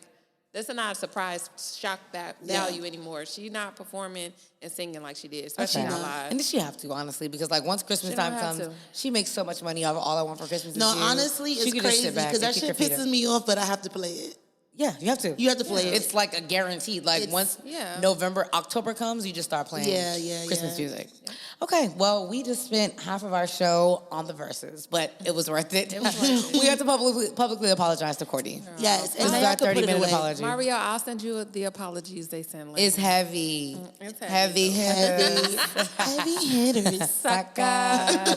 S3: that's not a surprise shock value anymore. She's not performing and singing like she did, especially not live.
S1: And she have to, honestly, because like once Christmas
S3: She
S1: time
S3: don't have
S1: comes,
S3: to.
S1: she makes so much money off of All I Want for Christmas.
S2: No,
S1: Is You.
S2: honestly,
S1: She
S2: it's
S1: could just
S2: crazy
S1: sit back
S2: because
S1: and
S2: that
S1: kick
S2: shit
S1: her feet
S2: pisses
S1: up.
S2: me off, but I have to play it.
S1: Yeah, you have to.
S2: You have to play it.
S1: It's like a guaranteed. Like once October comes, you just start playing Christmas music. Okay, well, we just spent half of our show on the Versus, but it was worth it. We have to publicly apologize to Courtney.
S2: Yes, and
S1: This
S2: now
S1: is
S2: y'all
S1: our
S2: can put it
S1: 30-minute
S2: away.
S1: apology.
S3: Mario, I'll send you the apologies they send later.
S1: It's heavy.
S3: It's
S1: Heavy hitters.
S2: Heavy hitters.
S1: Sucker.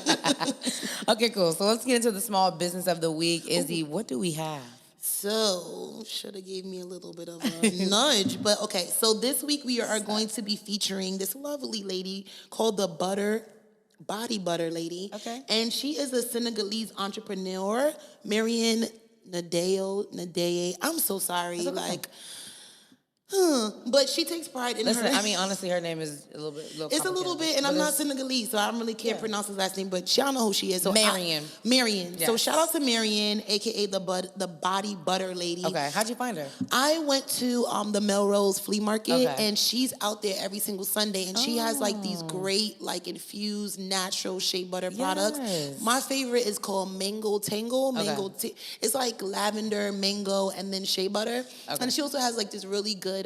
S1: Okay, cool. So let's get into the small business of the week. Izzy, what do we have?
S2: So, should have gave me a little bit of a nudge. But okay, so this week we are going to be featuring this lovely lady called the Body Butter Lady.
S1: Okay.
S2: And she is a Senegalese entrepreneur, Marian Nadeye. I'm so sorry. But she takes pride in
S1: Listen,
S2: her.
S1: I mean, honestly, her name is a little bit.
S2: It's a little bit, and I'm not Senegalese, so I don't really can't pronounce his last name, but y'all know who she is. So
S1: Marian.
S2: Marian.
S1: Yes.
S2: So shout out to Marian, aka the Body Butter Lady.
S1: Okay, how'd you find her?
S2: I went to the Melrose Flea Market,
S1: Okay.
S2: and she's out there every single Sunday, and she has like these great like infused natural shea butter products.
S1: Yes.
S2: My favorite is called Mango Tango.
S1: Okay.
S2: It's like lavender, mango, and then shea butter.
S1: Okay.
S2: And she also has like this really good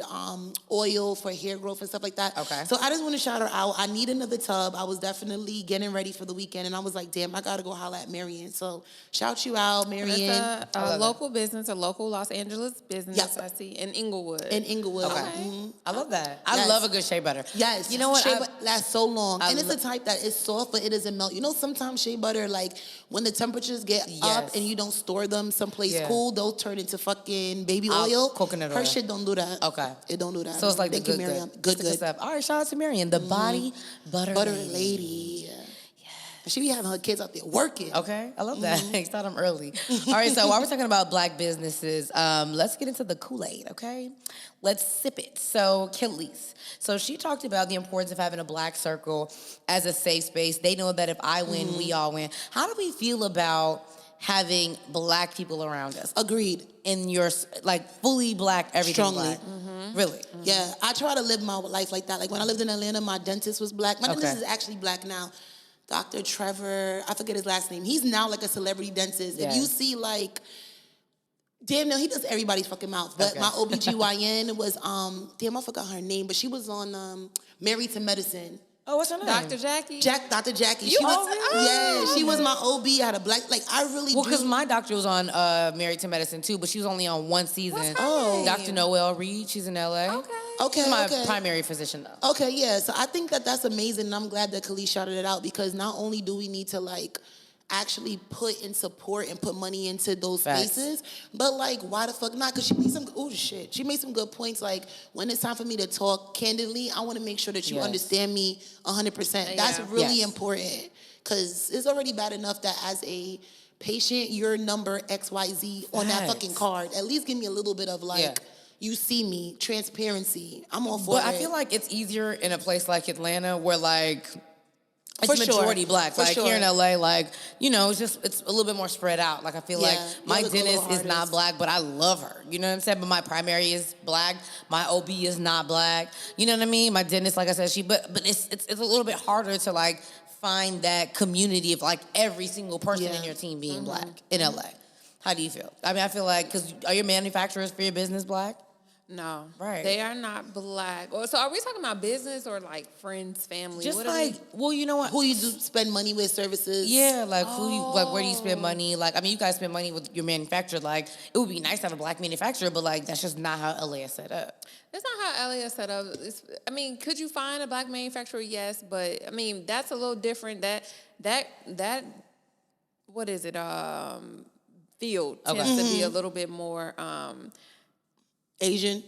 S2: oil for hair growth and stuff like that.
S1: Okay.
S2: So I just want to shout her out. I need another tub. I was definitely getting ready for the weekend, and I was like, damn, I gotta go holla at Marian. So shout you out, Marian.
S3: It's a local business, a local Los Angeles business,
S2: Yep.
S3: I see, in Inglewood.
S2: In Inglewood.
S1: Okay.
S2: Mhm.
S1: I love that. I
S2: Yes.
S1: love a good shea butter.
S2: Yes.
S1: You know what?
S2: Shea butter lasts so long.
S1: I
S2: And it's the type that is soft, but it doesn't melt. You know, sometimes shea butter, like, when the temperatures get up
S1: Yes.
S2: and you don't store them someplace
S1: Yeah.
S2: cool, they'll turn into fucking baby oil.
S1: Coconut
S2: Her
S1: oil.
S2: shit don't do that.
S1: Okay.
S2: It don't do that.
S1: So it's like
S2: Thank
S1: the
S2: you,
S1: good,
S2: Miriam.
S1: good.
S2: Good,
S1: It's the
S2: good.
S1: stuff. All right, shout out to Marian, the Body Butter
S2: Butter
S1: Lady.
S2: lady. She be having her kids out there working.
S1: Okay, I love that. Start them early. All right, so while we're talking about black businesses, let's get into the Kool-Aid, okay? Let's sip it. So, Khalees. So she talked about the importance of having a black circle as a safe space. They know that if I win, we all win. How do we feel about having black people around us?
S2: Agreed.
S1: In your, like, fully black, everything
S2: Strongly.
S1: black? Really?
S2: Yeah, I try to live my life like that. Like when I lived in Atlanta, my dentist was black. My dentist is actually black now. Dr. Trevor, I forget his last name. He's now like a celebrity dentist.
S1: Yeah.
S2: If you see like, damn, no, he does everybody's fucking mouth. But my OBGYN was, damn, I forgot her name, but she was on Married to Medicine.
S1: Oh, what's her name?
S3: Dr. Jackie?
S2: Dr. Jackie.
S3: You
S2: She was,
S3: really?
S2: yeah, she was my OB. I had a black, like I really
S1: Well,
S2: do.
S1: because my doctor was on Married to Medicine too, but she was only on one season.
S3: What's her name?
S1: Dr. Noelle Reed, she's in LA.
S2: Okay,
S1: She's my
S2: okay.
S1: primary physician though.
S2: Okay, yeah. So I think that that's amazing, and I'm glad that Khalees shouted it out because not only do we need to like actually put in support and put money into those
S1: Facts.
S2: spaces, but like why the fuck not? Because she made some she made some good points. Like when it's time for me to talk candidly, I want to make sure that you
S1: Yes.
S2: understand me 100%. That's really
S1: Yes.
S2: important because it's already bad enough that as a patient, your number XYZ on that
S1: Facts.
S2: fucking card. At least give me a little bit of like.
S1: Yeah.
S2: You see me, transparency. I'm all for
S1: But
S2: it.
S1: I feel like it's easier in a place like Atlanta where like it's
S2: For sure.
S1: majority black.
S2: For
S1: Like
S2: sure.
S1: here in LA, like, you know, it's a little bit more spread out. Like I feel like
S2: Yeah,
S1: my
S2: you look a little
S1: dentist is not
S2: hardest.
S1: black, but I love her. You know what I'm saying? But my primary is black. My OB is not black. You know what I mean? My dentist, like I said, but it's a little bit harder to like find that community of like every single person in your team being black in LA. How do you feel? I mean, I feel like, because are your manufacturers for your business black?
S3: No.
S1: Right.
S3: They are not black. So are we talking about business or like friends, family?
S1: Just
S3: What
S1: like, well, you know what?
S2: Who you do spend money with, services.
S1: Yeah, like who you like? Where do you spend money? Like, I mean, you guys spend money with your manufacturer. Like, it would be nice to have a black manufacturer, but like, that's just not how LA is set up.
S3: That's not how LA is set up. I mean, could you find a black manufacturer? Yes, but I mean, that's a little different. That what is it? Field tends to be a little bit more
S2: Asian.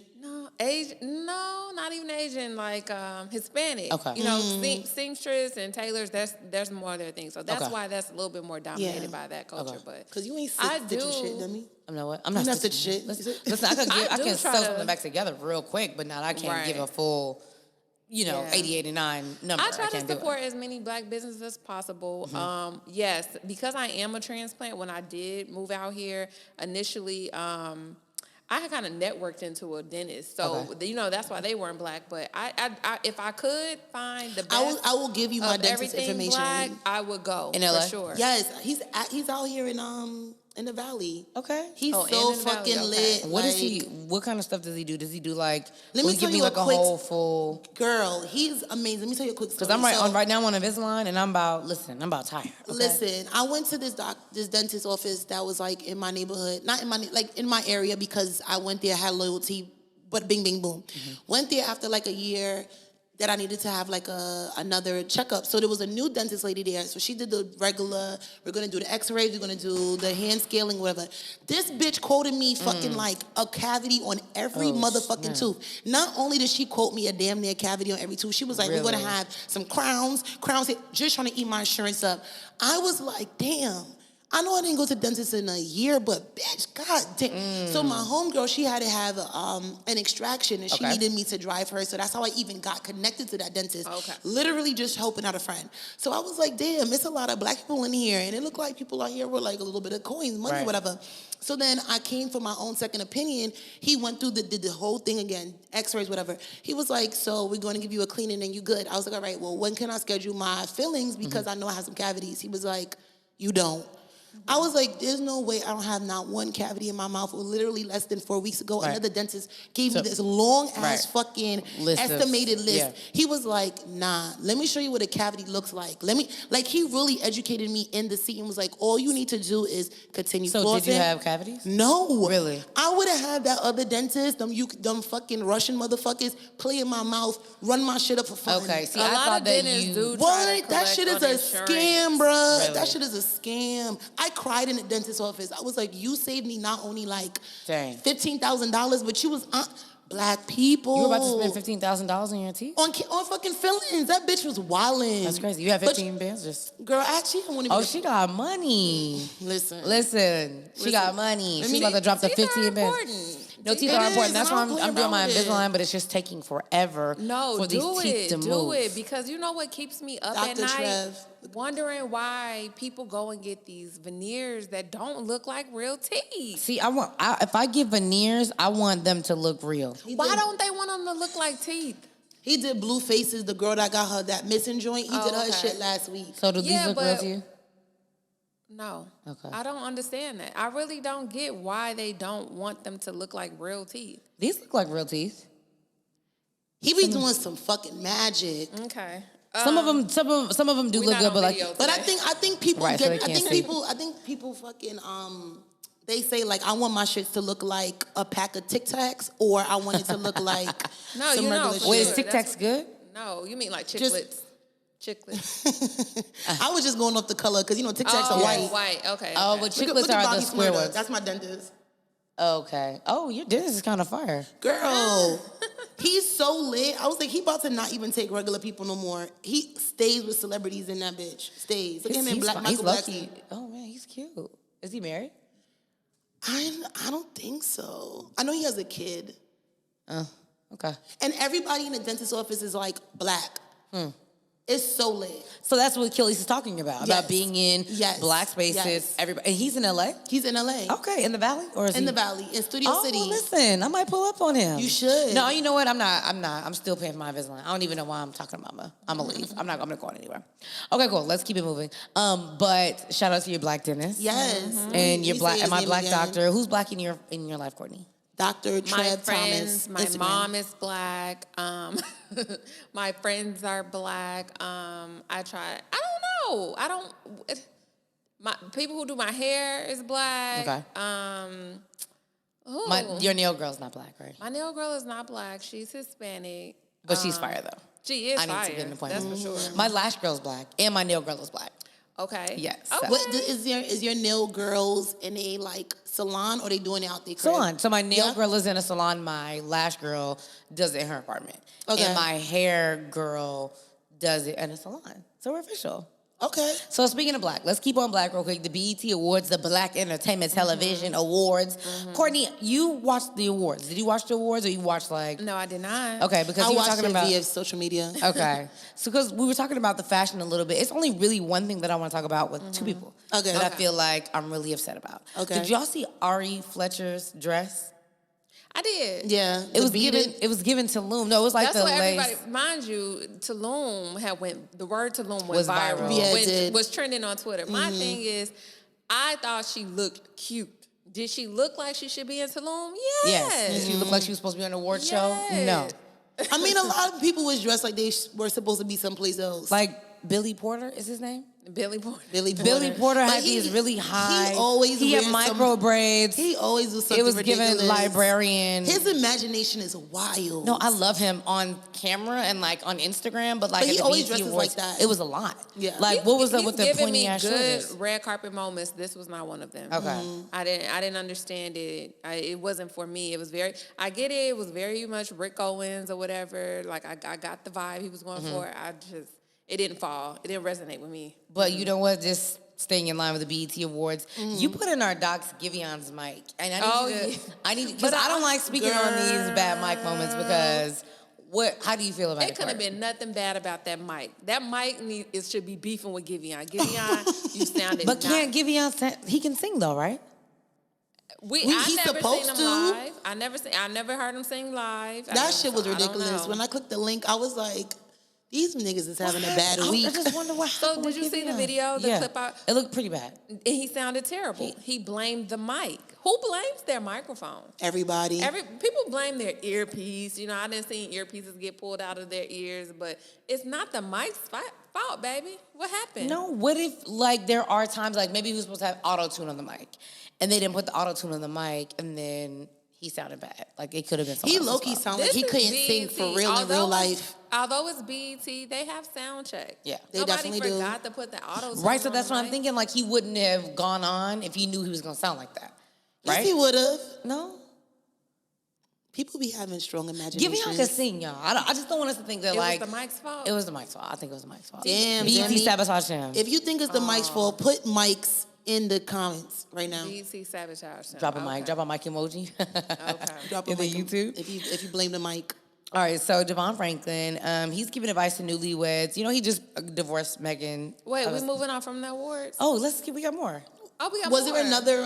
S3: No, not even Asian, like Hispanic.
S1: Okay.
S3: You know, seamstress and tailors, there's more of their things. So that's
S1: Okay.
S3: why that's a little bit more dominated
S2: Yeah.
S3: by that culture. But
S2: Because you ain't
S3: I
S2: stitching
S3: do.
S2: shit, Demi.
S1: I'm not what? I'm not
S2: You're not
S1: stitching
S2: stitching shit.
S1: Listen, I
S3: do
S1: can
S3: try
S1: sew
S3: to-
S1: something back together real quick, but now I can't give
S3: Right.
S1: a full, you know,
S3: Yeah.
S1: 80, 89 number.
S3: I try to
S1: can't do it.
S3: support as many black businesses as possible. Yes, because I am a transplant, when I did move out here, initially, I had kind of networked into a dentist. So, you know, that's why they weren't black. But I if I could find the best
S2: I will give you my
S3: of
S2: dentist
S3: everything
S2: information.
S3: black, I would go.
S1: In LA?
S3: For sure.
S2: Yes, he's out here in the valley.
S1: Okay.
S2: He's
S3: Oh,
S2: so
S3: in the valley,
S2: fucking
S3: okay.
S2: lit.
S1: What is
S2: like,
S1: he? What kind of stuff does he do? Does he do like?
S2: Let
S1: will
S2: me
S1: he
S2: tell
S1: give me
S2: you a
S1: like a
S2: quick-
S1: whole full.
S2: Girl, he's amazing. Let me tell you a quick story.
S1: Because I'm
S2: So,
S1: right now I'm on Invisalign and I'm about tired. Okay?
S2: Listen, I went to this dentist office that was like in my neighborhood, not in my like in my area because I went there, had loyalty, but bing, bing, boom. Went there after like a year that I needed to have like another checkup. So there was a new dentist lady there. So she did the regular, we're gonna do the x-rays, we're gonna do the hand scaling, whatever. This bitch quoted me fucking like a cavity on every motherfucking tooth. Not only did she quote me a damn near cavity on every tooth, she was like, we're gonna
S1: Really?
S2: have some crowns here, just trying to eat my insurance up. I was like, damn. I know I didn't go to the dentist in a year, but bitch, god damn. So my homegirl, she had to have an extraction, and she
S1: Okay.
S2: needed me to drive her. So that's how I even got connected to that dentist.
S3: Okay.
S2: Literally just helping out a friend. So I was like, damn, it's a lot of black people in here, and it looked like people out here were like a little bit of coins, money,
S1: Right.
S2: whatever. So then I came for my own second opinion. He went through did the whole thing again, x-rays, whatever. He was like, so we're going to give you a cleaning and you good. I was like, all right, well, when can I schedule my fillings? Because I know I have some cavities. He was like, you don't. I was like, there's no way I don't have not one cavity in my mouth. Literally less than 4 weeks ago,
S1: Right.
S2: another dentist gave me
S1: So-
S2: this long-ass
S1: Right.
S2: fucking
S1: List of-
S2: estimated list.
S1: yeah.
S2: He was like, nah, let me show you what a cavity looks like. He really educated me in the seat and was like, all you need to do is continue
S1: So
S2: flossing.
S1: did you have cavities?
S2: No.
S1: Really?
S2: I would have had that other dentist, them fucking Russian motherfuckers, play in my mouth, run my shit up for fun.
S1: Okay. See,
S3: A
S1: I
S3: lot
S1: thought
S3: of
S1: that
S3: dentists
S1: you.
S3: do try to
S2: What? That
S3: collect
S2: shit is
S3: on
S2: a
S3: insurance.
S2: scam, bruh.
S1: Really?
S2: That shit is a scam. I cried in the dentist's office. I was like, you saved me not only like
S1: Dang.
S2: $15,000, but you was Black people.
S1: You were about to spend $15,000 on your teeth?
S2: On fucking fillings. That bitch was wildin'.
S1: That's crazy. You have 15 bands? Just
S2: girl, actually, I want to.
S1: Oh, she got money.
S2: Listen.
S1: She got money. She's
S2: me-
S1: about to drop the
S3: Teeth are
S1: 15 bands.
S3: important.
S1: No, teeth
S2: It
S1: are
S2: is,
S1: important. That's
S2: and
S1: why
S2: I don't
S1: I'm
S2: play
S1: doing my
S2: around with
S1: Invisalign,
S2: it.
S1: but it's just taking forever
S3: No,
S1: for these
S3: do
S1: teeth to
S3: it.
S1: move.
S3: Do it. Because you know what keeps me up at
S2: Dr.
S3: night?
S2: Trev.
S3: Wondering why people go and get these veneers that don't look like real teeth.
S1: See, if I get veneers, I want them to look real.
S3: Why don't they want them to look like teeth?
S2: He did Blue Faces, the girl that got her that missing joint. He did her
S3: okay.
S2: shit last week.
S1: So do
S3: Yeah,
S1: these look real
S3: but-
S1: to you?
S3: No.
S1: Okay.
S3: I don't understand that. I really don't get why they don't want them to look like real teeth.
S1: These look like real teeth.
S2: He be doing some fucking magic.
S3: Okay.
S1: Some of them do
S3: we
S1: look
S3: not
S1: good,
S3: on
S1: but like
S3: video
S2: But I
S3: today.
S2: think people
S1: Right, so they
S2: get.
S1: can't see.
S2: I think people fucking They say like I want my shits to look like a pack of Tic Tacs, or I want it to look like
S3: No,
S2: some
S3: you know,
S2: regular
S3: for
S2: shit.
S1: wait,
S3: sure.
S1: is Tic Tacs good?
S3: No, you mean like
S2: Just-
S3: chiclets. Chiclets.
S2: I was just going off the color because Tic Tacs are white.
S3: white. Okay.
S1: Oh,
S3: okay.
S1: but
S2: Look at
S1: chiclets are
S2: Bobby
S1: the square
S2: Smurda.
S1: ones.
S2: That's my dentist.
S1: Okay. Oh, your dentist is kind of fire.
S2: Girl, he's so lit. I was like, he about to not even take regular people no more. He stays with celebrities in that bitch. Stays. Look at him in Black
S1: fine.
S2: Michael
S1: lucky.
S2: Blackson.
S1: Oh man, he's cute. Is he married?
S2: I don't think so. I know he has a kid.
S1: Okay.
S2: And everybody in the dentist's office is like black. It's so lit.
S1: So that's what Achilles is talking about
S2: Yes.
S1: being in
S2: Yes.
S1: black spaces.
S2: Yes.
S1: Everybody, and he's in LA.
S2: He's in LA.
S1: Okay, in the Valley, or is
S2: In
S1: he?
S2: the Valley, in Studio
S1: Oh,
S2: City.
S1: listen, I might pull up on him.
S2: You should.
S1: No, you know what? I'm not. I'm still paying for my Invisalign. I don't even know why I'm talking about. I'm gonna leave. I'm not going anywhere. Okay, cool. Let's keep it moving. But shout out to your black dentist.
S2: Yes.
S1: And your
S2: Let me
S1: black
S2: say
S1: and
S2: his
S1: my
S2: name
S1: black
S2: again.
S1: doctor. Who's black in your life, Courtney?
S2: Dr.
S3: My
S2: Trev
S3: friends,
S2: Thomas.
S3: my
S2: Instagram.
S3: mom is black. My friends are black. I don't know. My people who do my hair is black.
S1: Okay.
S3: Who?
S1: Your nail girl's not black, right?
S3: My nail girl is not black. She's Hispanic.
S1: But she's fire though.
S3: She is
S1: I need
S3: fire.
S1: to get an
S3: That's
S1: appointment.
S3: for sure.
S1: My lash girl's black, and my nail girl is black.
S3: Okay.
S1: Yes.
S3: Okay.
S2: What is your nail girls in a like salon, or they doing it out there?
S1: Salon. So my nail
S2: Yeah?
S1: girl is in a salon. My lash girl does it in her apartment.
S2: Okay.
S1: And my hair girl does it in a salon. So we're official.
S2: Okay.
S1: So speaking of black, let's keep on black real quick. The BET Awards, the Black Entertainment Television Awards. Courtney, you watched the awards. Did you watch the awards, or you watched like?
S3: No, I did not.
S1: Okay, because
S2: I
S1: you were
S2: watched
S1: talking
S2: it
S1: about.
S2: via social media.
S1: Okay. So, because we were talking about the fashion a little bit, it's only really one thing that I want to talk about with two people.
S2: Okay.
S1: That I
S2: Okay.
S1: feel like I'm really upset about.
S2: Okay.
S1: Did y'all see Ari Fletcher's dress?
S3: I did.
S2: Yeah.
S1: It was
S2: beat
S1: given. It was given to Loom. No, it was like
S3: That's
S1: the
S3: what
S1: lace.
S3: everybody, mind you, Tulum had went, the word Tulum went
S1: Was
S3: viral.
S1: viral.
S2: Yeah, it
S3: which
S2: did.
S3: was trending on Twitter. My thing is, I thought she looked cute. Did she look like she should be in Tulum?
S1: Yes. Did
S3: Yes.
S1: she look like she was supposed to be on an award show? No.
S3: Yes.
S2: I mean, a lot of people was dressed like they were supposed to be someplace else.
S1: Like Billy Porter is his name?
S3: Billy Porter.
S2: Billy Porter.
S1: Billy Porter
S2: But
S1: had these really high.
S2: He always
S1: he had
S2: wears
S1: micro braids.
S2: He always was something
S1: It was given
S2: ridiculous.
S1: librarian.
S2: His imagination is wild.
S1: No, I love him on camera and like on Instagram, but like
S2: But
S1: at
S2: he
S1: the
S2: always
S1: BET
S2: dresses
S1: Awards,
S2: like that.
S1: it was a lot.
S2: Yeah.
S1: Like what was up with the
S3: He's given
S1: pointy
S3: me
S1: ass
S3: good
S1: shoulders?
S3: red carpet moments. This was not one of them.
S1: Okay.
S3: I didn't understand it. It wasn't for me. It was very. I get it. It was very much Rick Owens or whatever. Like I got the vibe he was going for. It didn't fall. It didn't resonate with me.
S1: But you know what? Just staying in line with the BET Awards, you put in our docs Givion's mic, and I need because
S3: But
S1: I don't like speaking on these bad mic moments because how do you feel about it?
S3: It could have
S1: Courtney?
S3: been nothing bad about that mic. That mic should be beefing with Giveon. Giveon, you sounded.
S1: But can't Giveon he can sing though, right?
S3: I
S2: he's
S3: never
S2: supposed
S3: seen him
S2: to.
S3: live. I never heard him sing live.
S2: That shit was
S3: I don't
S2: ridiculous.
S3: know.
S2: When I clicked the link, I was like, these niggas is having a bad week.
S1: I just wonder what
S3: So
S1: happened
S3: did
S1: with
S3: you see the
S1: Giveon.
S3: video, the
S1: Yeah.
S3: clip out?
S1: It looked pretty bad.
S3: And he sounded terrible. He blamed the mic. Who blames their microphone?
S2: Everybody.
S3: People blame their earpiece. You know, I didn't see earpieces get pulled out of their ears, but it's not the mic's fault, baby. What happened?
S1: No, what if like there are times like maybe he was supposed to have auto tune on the mic, and they didn't put the auto tune on the mic, and then he sounded bad. Like it could have been.
S2: He
S1: someone else's
S2: low-key
S1: fault.
S2: sounded like he
S3: This
S2: couldn't
S3: is
S2: sing
S3: BET.
S2: for real in real life.
S3: Although it's BET, they have sound check.
S1: Yeah.
S2: They
S3: Nobody
S2: definitely do.
S3: forgot to put the auto tune
S1: Right, so
S3: on
S1: that's
S3: the
S1: what I'm
S3: mic.
S1: thinking. Like he wouldn't have gone on if he knew he was gonna sound like that. Right?
S2: Yes, he would have.
S1: No.
S2: People be having strong imaginations.
S1: Giveon could sing, y'all. I just don't want us to think that,
S3: It was the mic's fault?
S1: It was the mic's fault. I think it was the mic's fault.
S2: Damn,
S1: BET
S2: Demi.
S1: sabotaged him.
S2: If you think it's the mic's fault, put mics in the comments right now.
S3: BET sabotage.
S1: Drop a mic. Drop a mic emoji.
S3: Okay.
S2: Drop a
S1: In the
S2: mic
S1: YouTube?
S2: if you blame the mic.
S1: All right, so Devon Franklin, he's giving advice to newlyweds. You know, he just divorced Megan.
S3: Wait, we moving on from the awards?
S1: Oh, we got more.
S3: Oh, we got
S2: Was
S3: more.
S2: there another?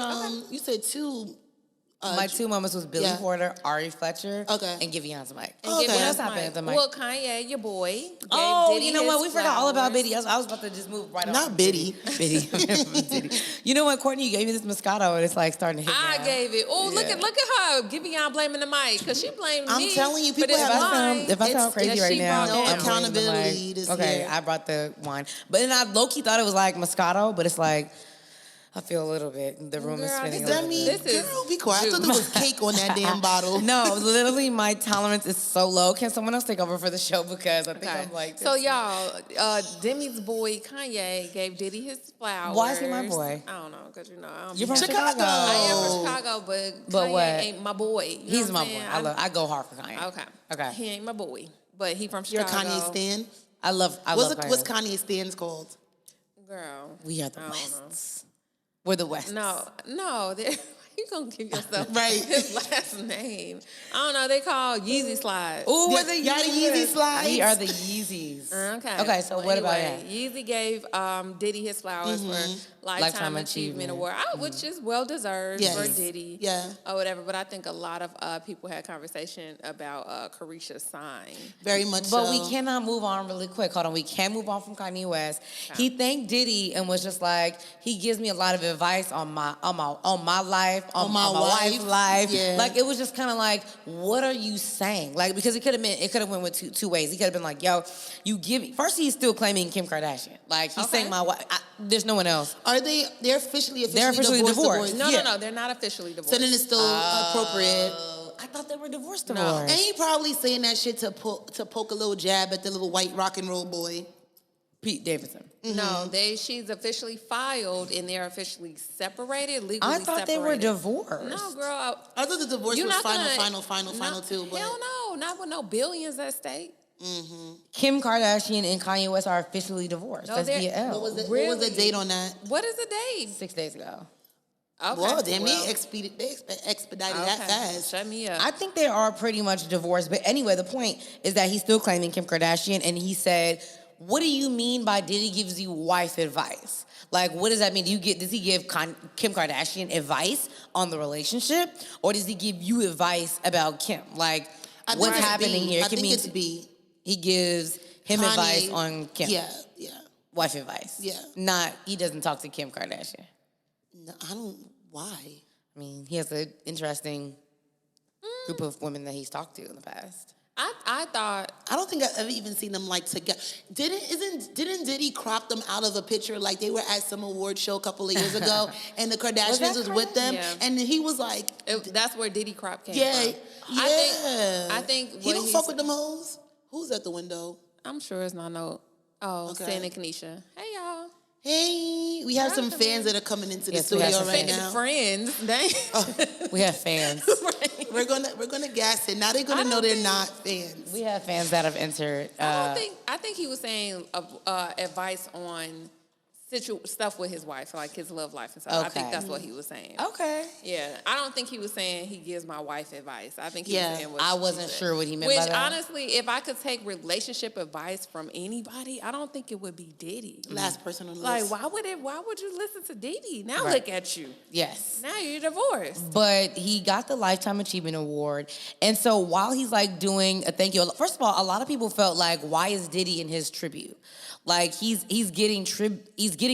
S2: You said two.
S1: My two moments was Billy
S2: yeah.
S1: Porter, Ari Fletcher,
S2: Okay.
S1: and Giveon's mic.
S3: And
S2: Okay.
S3: give
S1: What
S3: us
S1: else happened
S3: Mike.
S1: at the mic?
S3: Well, Kanye, your boy. Gave
S1: Oh,
S3: Diddy
S1: you know what? We
S3: his
S1: forgot all about
S3: flowers.
S1: Biddy. I was about to just move right on.
S2: Not Biddy.
S1: Biddy. Biddy. You know what, Courtney? You gave me this Moscato, and it's like starting to hit
S3: I
S1: now.
S3: gave it. Oh,
S1: Yeah.
S3: look at her. Giveon blaming the mic because she blamed
S2: I'm
S3: me.
S2: telling you,
S3: for
S2: people
S3: this
S2: have
S3: wine.
S1: If I sound
S2: It's-
S1: crazy
S3: that
S1: right
S3: she
S1: now,
S3: brought
S1: I'm
S3: no
S1: blaming the
S2: accountability
S1: mic.
S2: this
S1: Okay,
S2: year.
S1: I brought the wine, but then I low-key thought it was like Moscato, but it's like I feel a little bit. The room is
S3: Girl,
S1: spinning.
S3: this
S1: a little
S2: Demi,
S1: bit.
S3: This is
S2: girl, be quiet. I thought there was cake on that damn bottle.
S1: No, literally, my tolerance is so low. Can someone else take over for the show because I think
S3: Okay.
S1: I'm like.
S3: So y'all, Demi's boy Kanye gave Diddy his flowers.
S1: Why is he my boy?
S3: I don't know, because you know I don't
S1: You're
S3: be
S1: from
S3: happy.
S1: Chicago.
S3: I am from Chicago, but Kanye
S1: what?
S3: ain't my boy. You know
S1: He's
S3: what
S1: my
S3: I'm
S1: boy.
S3: saying?
S1: I go hard for Kanye.
S3: Okay.
S1: Okay.
S3: He ain't my boy, but he from
S2: You're a
S3: Chicago.
S2: Kanye stan.
S1: I love Kanye.
S2: What's Kanye stands called?
S3: Girl.
S1: We are the
S3: I don't
S1: Wests. We're the Wests.
S3: No, you gonna give yourself
S2: Right.
S3: his last name. I don't know. They call Yeezy Slides.
S1: Ooh, we're the
S2: Y'all the Yeezy slides?
S1: We are the Yeezys.
S3: Okay.
S1: Okay, so
S3: Well,
S1: what about
S3: anyway,
S1: him?
S3: Yeezy gave Diddy his flowers for Lifetime Achievement Award, which is well deserved
S2: Yes.
S3: for Diddy.
S2: Yeah.
S3: Or whatever. But I think a lot of people had conversation about Carisha's sign.
S2: Very much
S1: But
S2: so.
S1: we cannot move on really quick. Hold on. We can move on from Kanye West. He thanked Diddy and was just like, he gives me a lot of advice on my life, on my wife's life.
S2: Yeah.
S1: Like it was just kind of like, what are you saying? Like because it could have went with two ways. He could have been like, yo, you give me. First, he's still claiming Kim Kardashian. Like he's saying my wife. There's no one else.
S2: Are they? They're officially
S1: divorced.
S3: No,
S1: Yeah.
S3: no, they're not officially divorced.
S2: So then it's still appropriate.
S1: I thought they were divorced.
S2: And he probably saying that shit to poke a little jab at the little white rock and roll boy.
S1: Pete Davidson.
S3: No, she's officially filed and they're officially separated, legally
S1: I thought they were
S3: separated.
S1: divorced.
S3: No, girl.
S2: I thought the divorce
S3: You're
S2: was
S3: not
S2: final too. But
S3: Hell no, not with no billions at stake.
S1: Kim Kardashian and Kanye West are officially divorced.
S3: No,
S1: That's
S3: they're-
S1: via L.
S2: what was the
S3: Really?
S2: date on that?
S3: What is the date?
S1: 6 days ago.
S3: Okay.
S2: Well, damn,
S3: well,
S2: they expedited that
S3: okay.
S2: fast.
S3: Shut me up.
S1: I think they are pretty much divorced. But anyway, the point is that he's still claiming Kim Kardashian. And he said, what do you mean by Diddy gives you wife advice? Like, what does that mean? Does he give Kim Kardashian advice on the relationship? Or does he give you advice about Kim? Like,
S2: I think
S1: what's
S2: it's
S1: happening
S2: B.
S1: here?
S2: I
S1: It could
S2: think
S1: mean
S2: it's B.
S1: he gives him
S2: Kanye-
S1: advice on Kim.
S2: Yeah.
S1: Wife advice.
S2: Yeah.
S1: He doesn't talk to Kim Kardashian.
S2: No, I don't. Why?
S1: I mean, he has an interesting group of women that he's talked to in the past.
S3: I thought
S2: I don't think I've ever even seen them like together. Didn't Diddy crop them out of a picture like they were at some award show a couple of years ago and the Kardashians was with them
S3: Yeah.
S2: and he was like,
S3: that's where Diddy Crop came
S2: yeah,
S3: from.
S2: yeah.
S3: I think
S2: he
S3: what
S2: don't
S3: he's-
S2: fuck with them hoes. Who's at the window?
S3: I'm sure it's not no. Oh,
S2: Okay.
S3: Santa Kanisha. Hey y'all.
S2: Hey, we have some fans that are coming into the
S1: Yes, we have
S2: studio
S1: some
S2: right
S1: fans.
S2: now.
S3: Friends. Dang.
S1: We have fans.
S2: We're gonna gas it. Now they're gonna know they're not fans.
S1: We have fans that have entered.
S3: I think he was saying advice on stuff with his wife, like his love life and stuff. I think
S1: Okay.
S3: that's what he was saying.
S1: Okay.
S3: Yeah, I don't think he was saying he gives my wife advice. I think he
S2: Yeah.
S3: was saying what
S1: I
S3: she
S1: wasn't
S3: said.
S1: sure what he meant
S3: Which
S1: by that.
S3: honestly, if I could take relationship advice from anybody, I don't think it would be Diddy.
S2: Last person on the
S3: Like,
S2: list.
S3: why would you listen to Diddy? Now
S1: Right.
S3: look at you.
S1: Yes.
S3: Now you're divorced.
S1: But he got the Lifetime Achievement Award. And so while he's like doing a thank you, first of all, a lot of people felt like, why is Diddy in his tribute? Like he's getting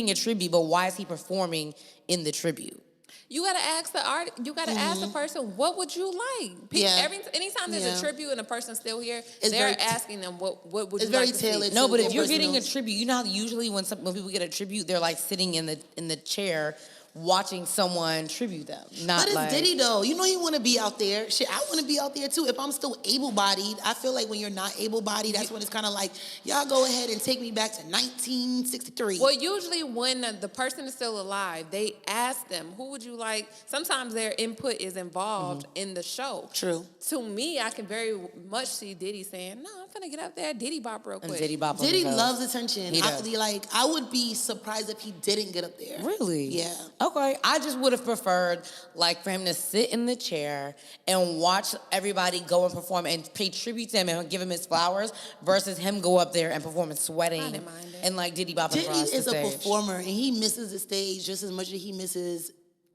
S1: a tribute, but why is he performing in the tribute?
S3: You gotta ask the art. You gotta ask the person, what would you like?
S2: Yeah.
S3: Anytime there's
S2: Yeah.
S3: a tribute and a person's still here,
S2: It's
S3: they're
S2: very
S3: asking them what would
S2: it's
S3: you like
S2: very
S3: to
S2: tailored
S3: see?
S1: No, but
S2: to
S1: if you're
S2: personal.
S1: getting a tribute, you know how usually when people get a tribute, they're like sitting in the chair watching someone tribute them. Not
S2: But it's
S1: like
S2: Diddy though. You know he want to be out there. Shit, I want to be out there too. If I'm still able-bodied, I feel like when you're not able-bodied, that's when it's kind of like, y'all go ahead and take me back to 1963.
S3: Well, usually when the person is still alive, they ask them, who would you like? Sometimes their input is involved in the show.
S2: True.
S3: To me, I can very much see Diddy saying, no, I'm finna get up there, Diddy bop real quick.
S1: and Diddy Bop on
S2: Diddy
S1: himself.
S2: loves attention.
S1: He does.
S2: I would be surprised if he didn't get up there.
S1: Really?
S2: Yeah.
S1: Okay. I just would have preferred, like, for him to sit in the chair and watch everybody go and perform and pay tribute to him and give him his flowers versus him go up there and perform and sweating.
S3: I didn't mind it.
S1: And, like, Diddy bopping
S2: Diddy
S1: across the
S2: is a
S1: stage.
S2: performer, and he misses the stage just as much as he misses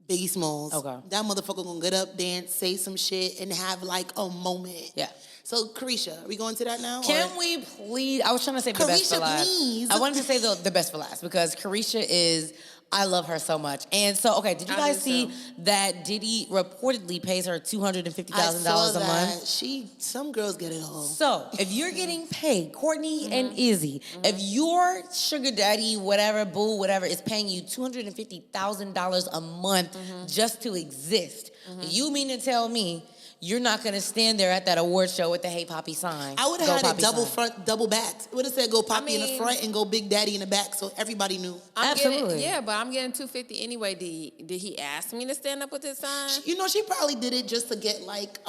S2: Biggie Smalls.
S1: Okay.
S2: That motherfucker gonna get up, dance, say some shit, and have like a moment.
S1: Yeah.
S2: So, Carisha, are we going to that now?
S1: Can
S2: or?
S1: we please? I was trying to say the best for
S2: Carisha,
S1: last.
S2: please.
S1: I wanted to say the best for last because Carisha is. I love her so much. And so, okay, did you
S3: I
S1: guys
S3: do
S1: see
S3: too.
S1: that Diddy reportedly pays her $250,000
S2: I saw
S1: a
S2: that.
S1: month?
S2: Some girls get it all.
S1: So, if you're getting paid, Courtney and Izzy, if your sugar daddy, whatever, boo, whatever, is paying you $250,000 a month just to exist, you mean to tell me you're not going to stand there at that award show with the Hey Poppy sign?
S2: I would have
S1: Go
S2: had
S1: Poppy
S2: it double
S1: sign.
S2: front, double back. It would have said go Poppy in the
S3: mean-
S2: front and go Big Daddy in the back, so everybody knew.
S1: Absolutely.
S3: But I'm getting $250 anyway. Did he ask me to stand up with his sign?
S2: You know, she probably did it just to get like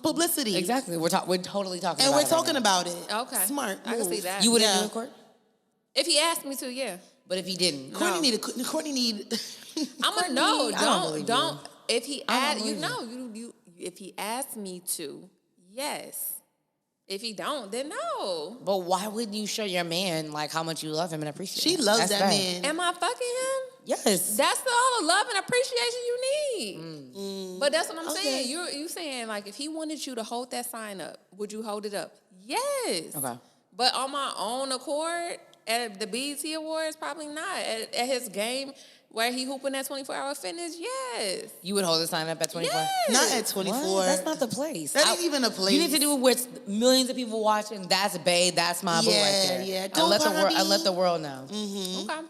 S2: publicity.
S1: Exactly. We're totally talking
S2: And
S1: about
S2: we're
S1: it
S2: talking
S1: right
S2: about it.
S3: Okay.
S2: Smart.
S3: I can see
S2: move.
S3: that.
S1: now. You wouldn't
S2: Yeah.
S1: do it, Court?
S3: If he asked me to, yeah.
S1: But if he didn't,
S2: Courtney
S3: No.
S2: Courtney need.
S3: I'm a no.
S1: I don't believe
S3: Don't.
S1: you.
S3: If he
S1: I don't
S3: asked,
S1: believe
S3: you. If he asked me to, yes. If he don't, then no.
S1: but why wouldn't you show your man like how much you love him and appreciate
S2: She
S1: him?
S2: loves
S1: That's
S2: that
S1: bad.
S2: man.
S3: Am I fucking him?
S1: Yes.
S3: That's all the love and appreciation you need. But that's what I'm
S2: Okay.
S3: saying. You saying like if he wanted you to hold that sign up, would you hold it up? Yes.
S1: Okay.
S3: But on my own accord, at the BET Awards, probably not. At his game where he hooping at 24-hour fitness, yes.
S1: You would hold the sign up at 24?
S3: Yes.
S2: Not at 24.
S1: What? That's not the place.
S2: That ain't even a place.
S1: You need to do it with millions of people watching. That's babe. That's my boo right there.
S2: Yeah.
S1: And
S2: Go,
S1: let the world.
S2: Bobby.
S1: And let the world know.
S3: Okay.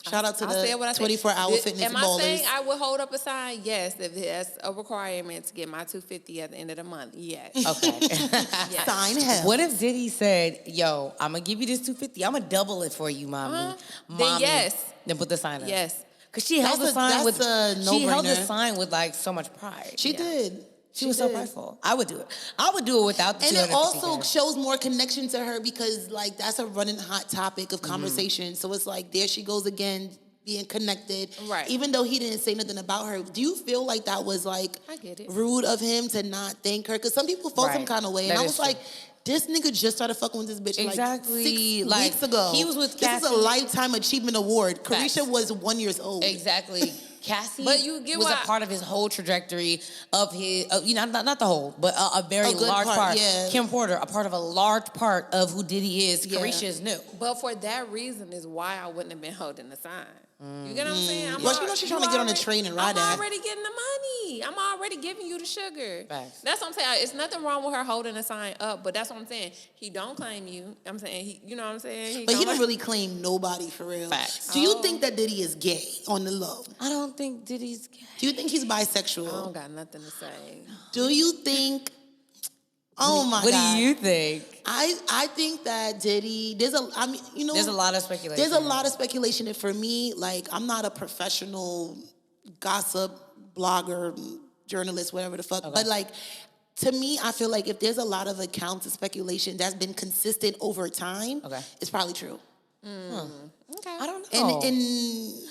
S2: Shout out to
S3: I said what I
S2: the
S3: said.
S2: 24-hour fitness
S3: Am I
S2: ballers.
S3: saying I would hold up a sign? Yes. If that's a requirement to get my $250 at the end of the month, yes.
S1: Okay.
S3: Yes.
S2: Sign hell.
S1: What if Diddy said, "Yo, I'm gonna give you this $250. I'm gonna double it for you, mommy."
S3: Then
S1: Mommy.
S3: yes.
S1: Then put the sign up.
S3: Yes.
S1: Cause she held the
S2: That's a-
S1: sign with
S2: that's a
S1: she held the
S2: no-brainer.
S1: sign with like so much pride.
S2: She did.
S1: She was so
S2: did.
S1: prideful. I would do it. I would do it without the
S2: And it also
S1: $250K.
S2: shows more connection to her because, like, that's a running hot topic
S1: Mm-hmm.
S2: of conversation. So it's like, there she goes again, being connected.
S3: Right.
S2: Even though he didn't say nothing about her. Do you feel like that was, like,
S3: I get it.
S2: rude of him to not thank her? Because some people felt some
S1: Right.
S2: kind of way.
S1: That
S2: And I
S1: is
S2: was
S1: true.
S2: like, this nigga just started fucking with this bitch
S1: Exactly.
S2: like 6
S1: Like,
S2: weeks ago.
S1: he was with
S2: This is a
S1: Cassie.
S2: Lifetime Achievement Award.
S1: Facts.
S2: Carisha was 1 year old.
S1: Exactly. Cassie
S3: But you get
S1: was a
S3: what-
S1: part of his whole trajectory of his, not the whole, but a very
S2: A good
S1: large part.
S2: yeah.
S1: Kim Porter, a part of a large part of who Diddy is.
S2: Yeah.
S1: Carisha is new.
S3: But for that reason is why I wouldn't have been holding the sign. You get what I'm saying?
S2: Well, you know she's trying to get on the train and ride
S3: I'm
S2: that.
S3: already getting the money. I'm already giving you the sugar.
S1: Facts.
S3: That's what I'm saying. It's nothing wrong with her holding the sign up, but that's what I'm saying. He don't claim you. I'm saying, you know what I'm saying?
S2: But he
S3: don't
S2: don't really claim nobody for real.
S1: Facts.
S2: Do you think that Diddy is gay on the low?
S1: I don't think Diddy's gay.
S2: Do you think he's
S3: I
S2: bisexual?
S3: don't got nothing to say.
S2: Do you think? Oh my
S1: What
S2: God!
S1: do you think?
S2: I think that Diddy. There's
S1: There's a lot of speculation.
S2: There's a lot of speculation, and for me, like, I'm not a professional gossip blogger, journalist, whatever the fuck. But like, to me, I feel like if there's a lot of accounts and speculation that's been consistent over time, it's probably true.
S3: Okay.
S1: I don't know.
S2: And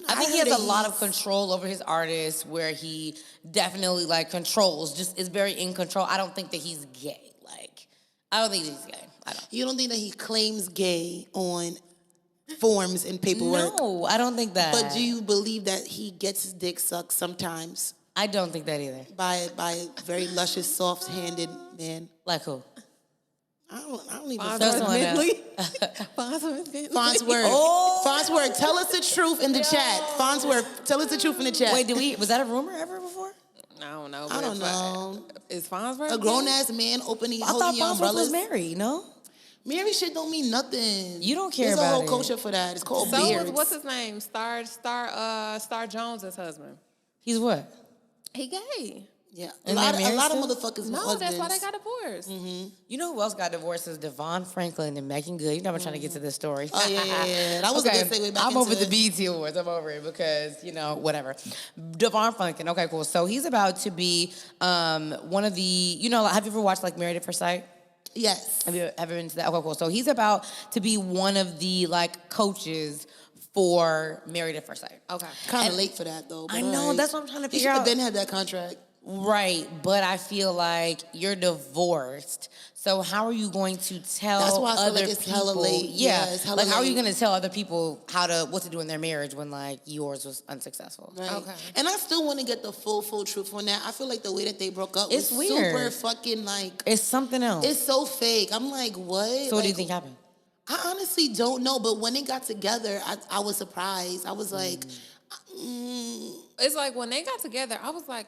S1: I think he
S2: heard
S1: has a
S2: that
S1: lot of
S2: he's-
S1: control over his artists where he definitely like controls, just is very in control. I don't think that he's gay. Like, I don't think he's gay. I don't.
S2: You don't think that he claims gay on forms and paperwork?
S1: No, I don't think that.
S2: But do you believe that he gets his dick sucked sometimes
S1: I don't think that either.
S2: by a very luscious, soft-handed man?
S1: Like who?
S2: I don't even
S1: Throw someone out.
S2: Farnsworth.
S1: Oh.
S2: Farnsworth, tell us the truth in the chat. Farnsworth, tell us the truth in the chat.
S1: Wait, was that a rumor ever before?
S3: I don't know.
S2: I don't know.
S3: Is Farnsworth
S2: A grown-ass man
S1: I
S2: holding
S1: thought
S2: your
S1: Farnsworth was
S2: umbrellas.
S1: married, no?
S2: Married shit don't mean nothing.
S1: You don't care
S2: There's
S1: about
S2: a whole
S1: it.
S2: culture for that. It's called
S3: So
S2: beards.
S3: what's his name? Star Jones's husband.
S1: He's what?
S3: He gay.
S2: Yeah, a
S1: And
S2: lot,
S1: they're
S2: a
S1: married
S2: lot of
S1: still?
S2: motherfuckers.
S3: No,
S2: husbands.
S3: that's why they got divorced.
S1: You know who else got divorced is Devon Franklin and Megan Good. You know I'm trying to get to this story.
S2: Oh yeah. That was a good segue back
S1: I'm
S2: into
S1: over the
S2: it.
S1: BET Awards. I'm over it because, whatever. Devon Franklin. Okay, cool. So he's about to be one of the, have you ever watched like Married at First Sight?
S2: Yes.
S1: Have you ever been to that? Okay, cool. So he's about to be one of the like coaches for Married at First Sight.
S3: Okay.
S2: Kind of late for that though. But
S1: I know,
S2: alright.
S1: that's what I'm trying to
S2: He
S1: figure
S2: should have
S1: out.
S2: been had that contract.
S1: Right, but I feel like you're divorced. So how are you going to tell
S2: That's why I feel
S1: other
S2: like it's
S1: people?
S2: hella late.
S1: Yeah,
S2: Yeah, it's hella
S1: like how are you
S2: late.
S1: going to tell other people what to do in their marriage when like yours was unsuccessful?
S2: Right.
S3: Okay.
S2: And I still want to get the full truth on that. I feel like the way that they broke up
S1: It's
S2: was
S1: weird.
S2: super fucking like,
S1: It's something else.
S2: it's so fake. I'm like, what?
S1: So what do you
S2: Like,
S1: think happened?
S2: I honestly don't know, but when they got together, I was surprised. I was like,
S3: It's like when they got together, I was like,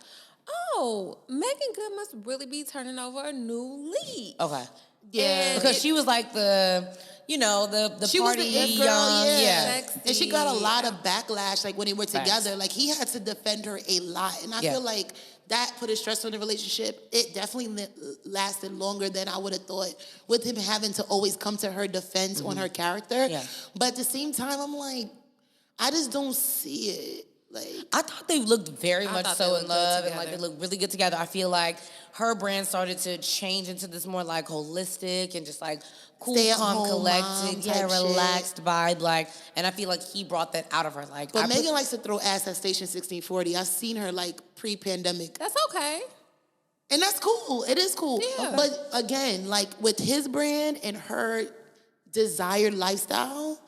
S3: oh, Megan Good must really be turning over a new leaf.
S1: Okay.
S2: yeah.
S3: And
S1: Because she was like the the
S2: She
S1: party
S2: was the it girl,
S1: young,
S2: yeah.
S3: Sexy.
S2: And she got a lot of backlash, like when they were
S1: Facts.
S2: together. Like he had to defend her a lot, and I
S1: Yeah.
S2: feel like that put a stress on the relationship. It definitely lasted longer than I would have thought, with him having to always come to her defense on her character.
S1: Yeah.
S2: But at the same time, I'm like, I just don't see it. Like,
S1: I thought they looked very much
S3: thought they
S1: so
S3: looked
S1: in
S3: good
S1: love and like they
S3: together.
S1: looked really good together. I feel like her brand started to change into this more like holistic and just like cool,
S2: Stay-at-home
S1: calm,
S2: mom
S1: collected,
S2: type shit.
S1: relaxed vibe. Like, and I feel like he brought that out of her. Like,
S2: but Megan likes to throw ass at Station 1640. I've seen her like pre-pandemic.
S3: That's okay.
S2: And that's cool. It is cool.
S3: Yeah.
S2: But again, like with his brand and her desired lifestyle,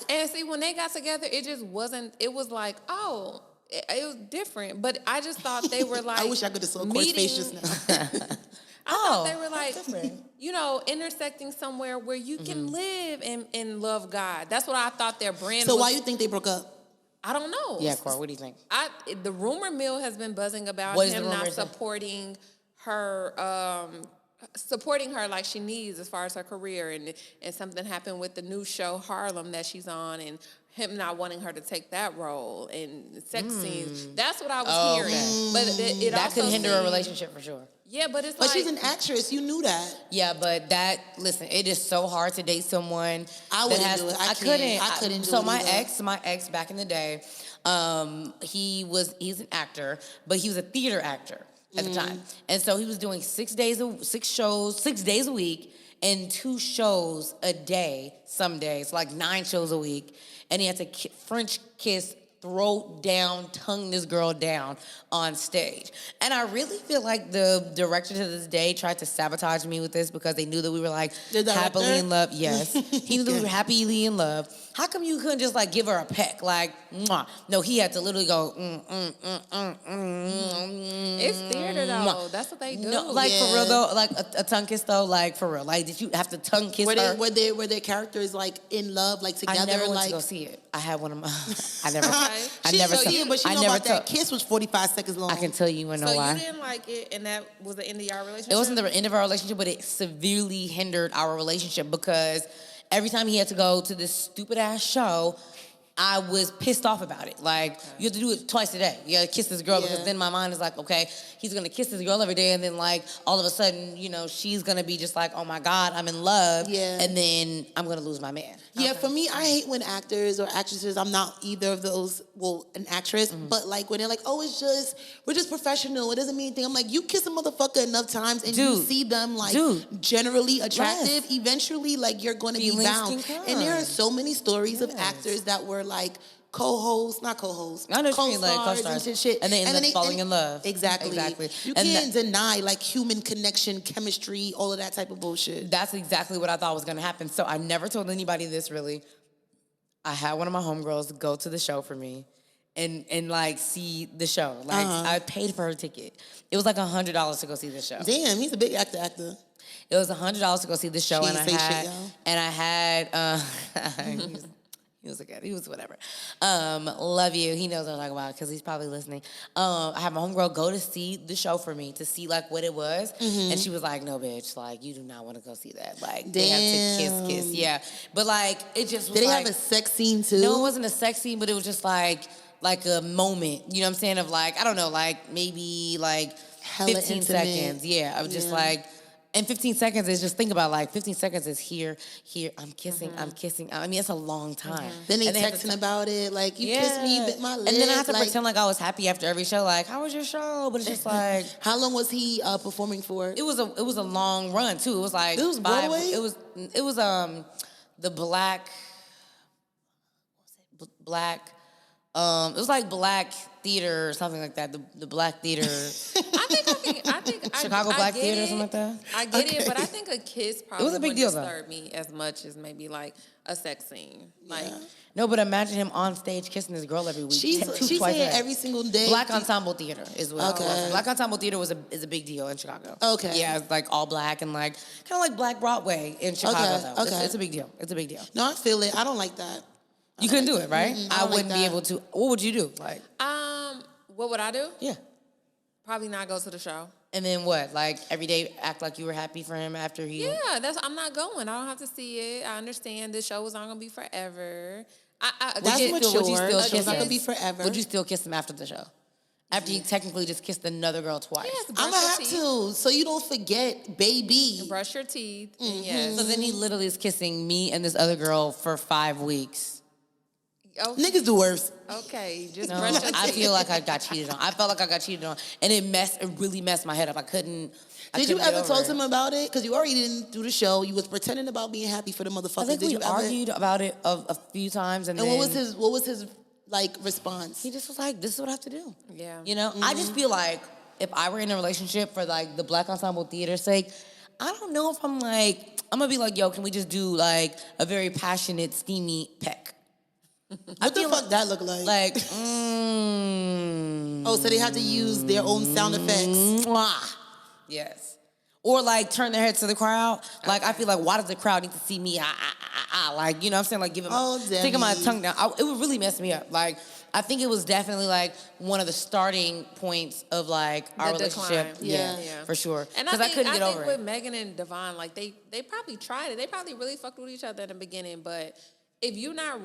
S3: And see, when they got together, it just wasn't, it was like, oh, it was different. But I just thought they were like,
S2: I wish I could have saw Corey's face just now.
S3: I thought they were like, intersecting somewhere where you can live and love God. That's what I thought their brand
S2: So
S3: was.
S2: why you think they broke up?
S3: I don't know.
S1: yeah, Cora, what do you think?
S3: The rumor mill has been buzzing about
S1: What is the
S3: him
S1: rumor
S3: not
S1: saying?
S3: supporting her like she needs as far as her career, and something happened with the new show Harlem that she's on, and him not wanting her to take that role and sex scenes. That's what I was hearing.
S1: okay.
S3: But it
S1: That
S3: also
S1: could hinder a
S3: seemed-
S1: relationship for sure.
S3: Yeah, but it's
S2: But
S3: like
S2: she's an actress. You knew that.
S1: Yeah, but listen, it is so hard to date someone.
S2: I
S1: that
S2: wouldn't do it. I couldn't do
S1: So
S2: it
S1: my
S2: either.
S1: ex back in the day, he's an actor, but he was a theater actor at the time. And so he was doing 6 days a week, and 2 shows a day, some days, like 9 shows a week. And he had to French kiss, throat down, tongue this girl down on stage. And I really feel like the director to this day tried to sabotage me with this because they knew that we were like
S2: The director?
S1: happily in love. Yes. He knew that we were happily in love. How come you couldn't just like give her a peck? Like, mwah. No, he had to literally go,
S3: it's theater though. That's what they do.
S1: No, like for real though, like a tongue kiss though, like for real. Like, did you have to tongue kiss her?
S2: Were their characters like in love, like together?
S1: I never went
S2: like
S1: to go see it. I had one of my. I never. I
S2: she
S1: never.
S2: so yeah, but she
S1: I
S2: know
S1: never
S2: about that kiss was 45 seconds long.
S1: I can tell you, know
S3: So
S1: why.
S3: you didn't like it, and that was the end of your relationship?
S1: It wasn't the end of our relationship, but it severely hindered our relationship because every time he had to go to this stupid ass show, I was pissed off about it. Like, you have to do it twice a day. You gotta kiss this girl because then my mind is like, okay, he's gonna kiss this girl every day, and then like all of a sudden, she's gonna be just like, oh my God, I'm in love.
S2: Yeah.
S1: And then I'm gonna lose my man.
S2: Yeah, for me, I hate when actors or actresses, I'm not either of those, well, an actress, but like when they're like, oh, we're just professional. It doesn't mean anything. I'm like, you kiss a motherfucker enough times and you
S1: Dude.
S2: see them like
S1: Dude.
S2: generally attractive,
S1: Yes.
S2: eventually like you're going to be
S1: Feelings
S2: bound.
S1: can come.
S2: And there are so many stories of
S1: Yes.
S2: actors that were like co-hosts, not co-hosts,
S1: I know what you mean, like
S2: co-stars
S1: co-stars.
S2: and shit.
S1: And they end up falling in love.
S2: Exactly.
S1: Exactly.
S2: You
S1: And
S2: can't deny like human connection, chemistry, all of that type of bullshit.
S1: That's exactly what I thought was gonna happen. So I never told anybody this really. I had one of my homegirls go to the show for me and like see the show. Like I paid for her ticket. It was like $100 to go see the show.
S2: Damn, he's a big actor.
S1: It was $100 to go see the show,
S2: She
S1: and
S2: ain't say shit, y'all.
S1: I had He was good. He was whatever. Love you. He knows what I'm talking about because he's probably listening. I had my homegirl go to see the show for me to see like what it was, and she was like, "No, bitch, like you do not want to go see that. Like they have to kiss, yeah." But like it just was
S2: Did they
S1: like,
S2: have a sex scene too?
S1: no, it wasn't a sex scene, but it was just like a moment. You know what I'm saying? Of like I don't know, like maybe like
S2: Hella
S1: 15
S2: intimate.
S1: seconds. Yeah, I was just like. And 15 seconds is just think about like 15 seconds is here, I'm kissing. I mean, it's a long time.
S2: Then they
S1: And have
S2: texting
S1: to-
S2: about it, like, you kissed me, bit my lip.
S1: And then I have to
S2: like,
S1: pretend like I was happy after every show, like, how was your show? But it's just like
S2: how long was he performing for?
S1: it was a long run too. It was like
S2: It was Broadway?
S1: It was the black it was like black theater or something like that. The black theater.
S3: I think
S1: Chicago
S3: I
S1: Black
S3: get
S1: Theater or
S3: it.
S1: something like that?
S3: I get it, but I think a kiss probably
S1: a big
S3: wouldn't
S1: deal, though.
S3: disturb me as much as maybe like a sex scene. Like
S1: No, but imagine him on stage kissing this girl every week.
S2: She's
S1: twice a
S2: saying
S1: day.
S2: every single day.
S1: Black Ensemble Theater is what it
S2: Okay.
S1: was. Black Ensemble Theater is a big deal in Chicago.
S2: Okay.
S1: Yeah, it's like all black and like kind of like Black Broadway in Chicago though.
S2: Okay.
S1: It's a big deal. It's a big deal.
S2: No, I feel it. I don't like that.
S1: You couldn't do it, right?
S2: I
S1: I
S2: don't
S1: wouldn't
S2: like
S1: be
S2: that.
S1: able to. What would you do? Like,
S3: what would I do?
S1: yeah.
S3: Probably not go to the show.
S1: And then what? Like every day act like you were happy for him after he.
S3: Yeah, I'm not going. I don't have to see it. I understand this show is not gonna be forever.
S2: That's
S1: Would you
S2: mature.
S1: still
S2: It's
S1: kiss
S2: not
S1: him?
S2: gonna be forever.
S1: Would you still kiss him after the show? After you technically just kissed another girl twice.
S3: Yes,
S2: I'm
S3: brush
S2: gonna
S3: your
S2: have
S3: teeth.
S2: to, so you don't forget, baby.
S3: Brush your teeth. And yes.
S1: So then he literally is kissing me and this other girl for 5 weeks.
S3: Okay.
S2: Niggas do worse.
S3: Okay, just
S1: No,
S3: brush your teeth.
S1: I feel like I got cheated on. I felt like I got cheated on, and it really messed my head up. I couldn't.
S2: Did you ever talk to him about it? Because you already didn't do the show. You was pretending about being happy for the motherfucker.
S1: I think
S2: Did
S1: we
S2: you ever?
S1: argued about it a few times, and
S2: And
S1: then
S2: what was his like response?
S1: he just was like, "This is what I have to do."
S3: Yeah.
S1: You know, I just feel like if I were in a relationship for like the Black Ensemble Theater's sake, I don't know if I'm gonna be like, "Yo, can we just do like a very passionate, steamy peck?"
S2: What the fuck that look like?
S1: Like,
S2: Oh, so they had to use their own sound effects.
S1: mwah. Yes. Or like turn their heads to the crowd. Like I feel like why does the crowd need to see me? Like you know what I'm saying, like giving sticking my tongue down. It would really mess me up. Like I think it was definitely like one of the starting points of like our
S3: The
S1: relationship.
S3: decline.
S1: Yeah,
S3: Yeah.
S1: for sure.
S3: And
S1: Because I couldn't get over
S3: with
S1: it.
S3: Megan and Devon, like they probably tried it. They probably really fucked with each other in the beginning. But if you're not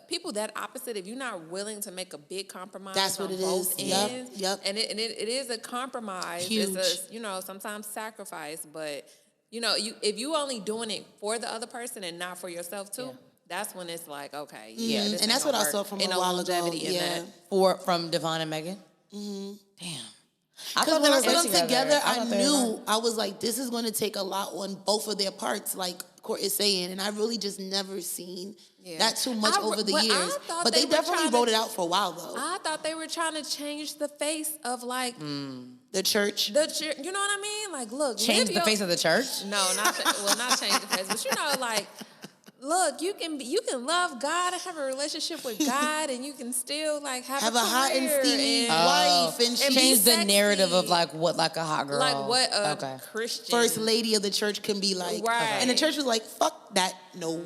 S3: people that opposite, if you're not willing to make a big compromise,
S2: That's what
S3: on
S2: it
S3: both
S2: is. Yep,
S3: ends,
S2: yep.
S3: And it is a compromise.
S2: Huge.
S3: It's a, sometimes sacrifice, but if you only doing it for the other person and not for yourself too. That's when it's like, okay, yeah, this
S2: And
S3: ain't
S2: that's
S3: gonna
S2: what I
S3: work.
S2: saw from
S3: And
S2: a
S3: no
S2: while ago.
S3: longevity in
S2: Yeah.
S3: that.
S1: From Devon and Megan. Damn. I
S2: Because when I saw
S1: were
S2: them together, I
S1: thought they were
S2: knew, I was like, this is going to take a lot on both of their parts, like Court is saying. And I really just never seen that too much over the years. But they definitely wrote it out for a while, though.
S3: I thought they were trying to change the face of like
S2: The church.
S3: you know what I mean? Like, look,
S1: Change
S3: live
S1: the
S3: your-
S1: face of the church.
S3: No, not change the face, but like, look, you can love God and have a relationship with God, and you can still like have
S2: a hot and
S3: career
S2: steamy
S3: and
S2: wife, and
S3: and
S2: she
S3: be
S1: Change the
S3: sexy.
S1: narrative of like what like a hot girl.
S3: like what a Christian
S2: first lady of the church can be like.
S3: Right.
S2: And the church was like, fuck that, no.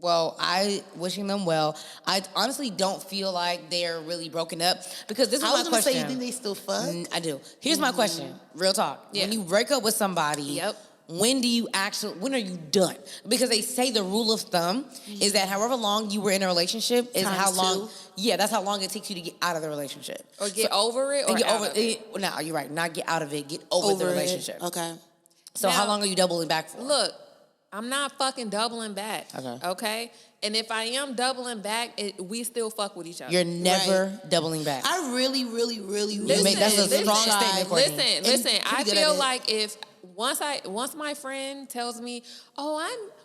S1: Well, I wishing them well. I honestly don't feel like they're really broken up because this is
S2: I
S1: my
S2: was going to say,
S1: question.
S2: you think they still fuck?
S1: I do. Here's my question. Real talk.
S3: Yeah.
S1: When you break up with somebody,
S3: Yep.
S1: when are you done? Because they say the rule of thumb is that however long you were in a relationship is
S2: Times
S1: how long.
S2: two.
S1: Yeah, that's how long it takes you to get out of the relationship.
S3: or get over it or
S1: And get
S3: out
S1: over
S3: of it.
S1: it. No, you're right. Not get out of it. Get over the
S2: it.
S1: relationship.
S2: Okay.
S1: So how
S3: Now-
S1: long are you doubling back for?
S3: Look, I'm not fucking doubling back.
S1: Okay.
S3: Okay. And if I am doubling back, we still fuck with each other.
S1: You're never doubling back.
S2: I really, really, really,
S1: Listen,
S2: really
S1: that's a
S2: listen,
S1: strong statement, Courtney.
S3: Listen.
S2: And
S3: I
S2: pretty good at
S3: feel
S2: it.
S3: like if once my friend tells me, "Oh,